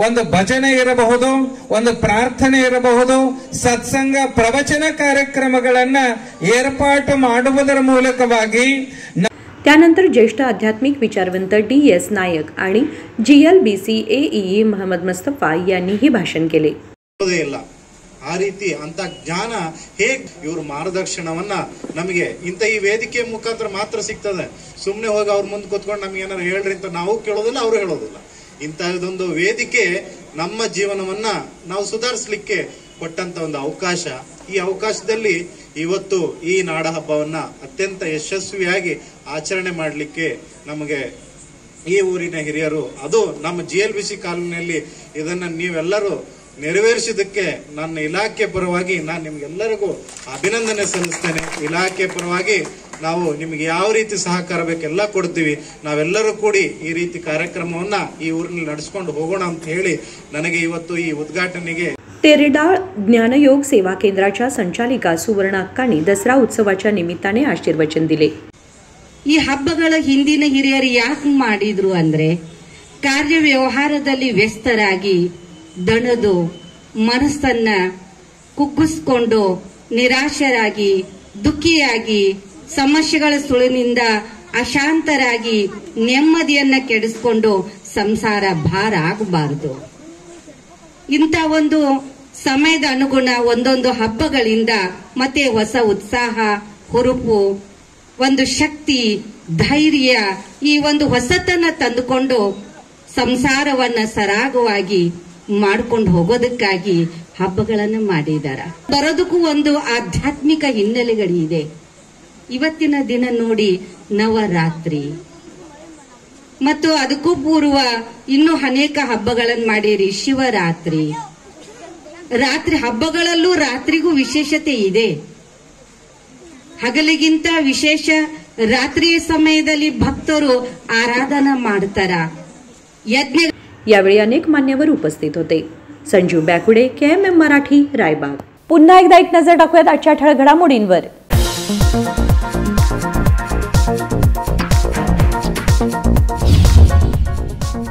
ಒಂದು ಭಜನೆ ಇರಬಹುದು, ಒಂದು ಪ್ರಾರ್ಥನೆ ಇರಬಹುದು, ಸತ್ಸಂಗ ಪ್ರವಚನ ಕಾರ್ಯಕ್ರಮಗಳನ್ನ ಏರ್ಪಾಟು ಮಾಡುವುದರ ಮೂಲಕವಾಗಿ त्यानंतर ज्येष्ठ आध्यात्मिक विचारवंत DS नायक आणि GLBC AEE ಮೊಹಮ್ಮದ್ ಮುಸ್ತಫಾ यांनीही ಭಾಷಣ केले. ಆ ರೀತಿ ಅಂತ ಜ್ಞಾನ ಹೇಗೆ ಇವ್ರ ಮಾರ್ಗದರ್ಶನವನ್ನ ನಮಗೆ ಇಂಥ ಈ ವೇದಿಕೆ ಮುಖಾಂತರ ಮಾತ್ರ ಸಿಗ್ತದೆ. ಸುಮ್ಮನೆ ಹೋಗಿ ಅವ್ರ ಮುಂದೆ ಕೂತ್ಕೊಂಡು ನಮ್ಗೆ ಏನಾರು ಹೇಳ್ರಿ ಅಂತ ನಾವು ಕೇಳೋದಿಲ್ಲ, ಅವರು ಹೇಳೋದಿಲ್ಲ. ಇಂತಹದೊಂದು ವೇದಿಕೆ ನಮ್ಮ ಜೀವನವನ್ನ ನಾವು ಸುಧಾರಿಸಲಿಕ್ಕೆ ಕೊಟ್ಟಂತ ಒಂದು ಅವಕಾಶ. ಈ ಅವಕಾಶದಲ್ಲಿ ಇವತ್ತು ಈ ನಾಡ ಹಬ್ಬವನ್ನ ಅತ್ಯಂತ ಯಶಸ್ವಿಯಾಗಿ ಆಚರಣೆ ಮಾಡಲಿಕ್ಕೆ ನಮಗೆ ಈ ಊರಿನ ಹಿರಿಯರು, ಅದು ನಮ್ಮ GLBC ಕಾಲೋನಿಯಲ್ಲಿ ಇದನ್ನ ನೀವೆಲ್ಲರೂ ನೆರವೇರಿಸಿದ್ದಕ್ಕೆ ನನ್ನ ಇಲಾಖೆ ಪರವಾಗಿ ನಾನು ನಿಮ್ಗೆಲ್ಲರಿಗೂ ಅಭಿನಂದನೆ ಸಲ್ಲಿಸ್ತೇನೆ. ಇಲಾಖೆ ಪರವಾಗಿ ನಾವು ನಿಮ್ಗೆ ಯಾವ ರೀತಿ ಸಹಕಾರ ಬೇಕೆಲ್ಲ ಕೊಡ್ತೀವಿ. ನಾವೆಲ್ಲರೂ ಕೂಡಿ ಈ ರೀತಿ ಕಾರ್ಯಕ್ರಮವನ್ನ ಈ ಊರಿನಲ್ಲಿ ನಡೆಸ್ಕೊಂಡು ಹೋಗೋಣ ಅಂತ ಹೇಳಿ ನನಗೆ ಇವತ್ತು ಈ ಉದ್ಘಾಟನೆಗೆ तेरेडाळ ज्ञानयोग सेवा केंद्राच्या संचालिका सुवर्ण अक्कानी दसरा उत्सवाच्या निमित्ताने आशीर्वचन दिले. ಈ ಹಬ್ಬಗಳ ಹಿಂದಿನ ಹಿರಿಯರು ಯಾಕೆ ಮಾಡಿದ್ರು ಅಂದ್ರೆ ಕಾರ್ಯ ವ್ಯವಹಾರದಲ್ಲಿ ವ್ಯಸ್ತರಾಗಿ ದಣದು ಮನಸ್ಸನ್ನ ಕುಗ್ಗಿಸ್ಕೊಂಡು ನಿರಾಶರಾಗಿ ದುಃಖಿಯಾಗಿ ಸಮಸ್ಯೆಗಳ ಸುಳಿನಿಂದ ಅಶಾಂತರಾಗಿ ನೆಮ್ಮದಿಯನ್ನ ಕೆಡಿಸ್ಕೊಂಡು ಸಂಸಾರ ಭಾರ ಆಗಬಾರದು. ಇಂಥ ಒಂದು ಸಮಯದ ಅನುಗುಣ ಒಂದೊಂದು ಹಬ್ಬಗಳಿಂದ ಮತ್ತೆ ಹೊಸ ಉತ್ಸಾಹ, ಹುರುಪು, ಒಂದು ಶಕ್ತಿ, ಧೈರ್ಯ, ಈ ಒಂದು ಹೊಸತನ್ನ ತಂದುಕೊಂಡು ಸಂಸಾರವನ್ನ ಸರಾಗವಾಗಿ ಮಾಡ್ಕೊಂಡು ಹೋಗೋದಕ್ಕಾಗಿ ಹಬ್ಬಗಳನ್ನು ಮಾಡಿದ್ದಾರೆ. ಬರೋದಕ್ಕೂ ಒಂದು ಆಧ್ಯಾತ್ಮಿಕ ಹಿನ್ನೆಲೆಗಳಿದೆ. ಇವತ್ತಿನ ದಿನ ನೋಡಿ ನವರಾತ್ರಿ ಮತ್ತು ಅದಕ್ಕೂ ಪೂರ್ವ ಇನ್ನೂ ಅನೇಕ ಹಬ್ಬಗಳನ್ನು ಮಾಡಿರಿ. ಶಿವರಾತ್ರಿ, ರಾತ್ರಿ ಹಬ್ಬಗಳಲ್ಲೂ ರಾತ್ರಿಗೂ ವಿಶೇಷತೆ ಇದೆ. ಹಗಲಿಗಿಂತ ವಿಶೇಷ ರಾತ್ರಿಯ ಸಮಯದಲ್ಲಿ ಭಕ್ತರು ಆರಾಧನಾ ಮಾಡ್ತಾರ. ಯಜ್ಞ. यावेळी अनेक मान्यवर उपस्थित होते. संजीव बॅकुडे, KMM मराठी, रायबाग. पुन्हा एकदा एक नजर टाकूयात आजच्या ठळक घडामोडींवर.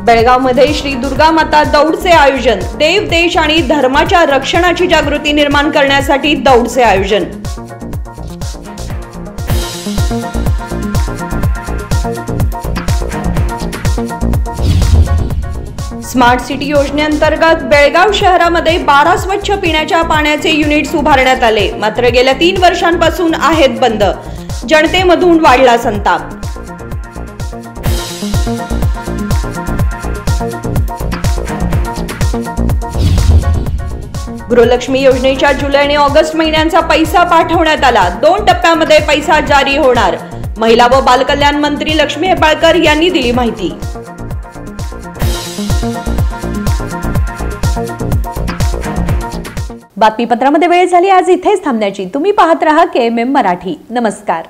बेळगावमध्ये श्री दुर्गा माता दौडचे आयोजन. देव, देश आणि धर्माच्या रक्षणाची जागृती निर्माण करण्यासाठी दौडचे आयोजन. स्मार्ट सिटी योजनेअंतर्गत बेळगाव शहरामध्ये 12 स्वच्छ पिण्याच्या पाण्याचे युनिट्स उभारण्यात आले. मात्र गेल्या 3 वर्षांपासून आहेत बंद. जनतेमधून वाढला संताप. गृहलक्ष्मी योजनेच्या जुलै आणि ऑगस्ट महिन्यांचा पैसा पाठवण्यात आला. 2 टप्प्यामध्ये पैसा जारी होणार. महिला व बालकल्याण मंत्री लक्ष्मी हेब्बाळकर यांनी दिली माहिती. बातमीपत्रामध्ये वेळ झाली आज इथेच थांबण्याची. तुम्ही पाहत रहा KMM मराठी. नमस्कार.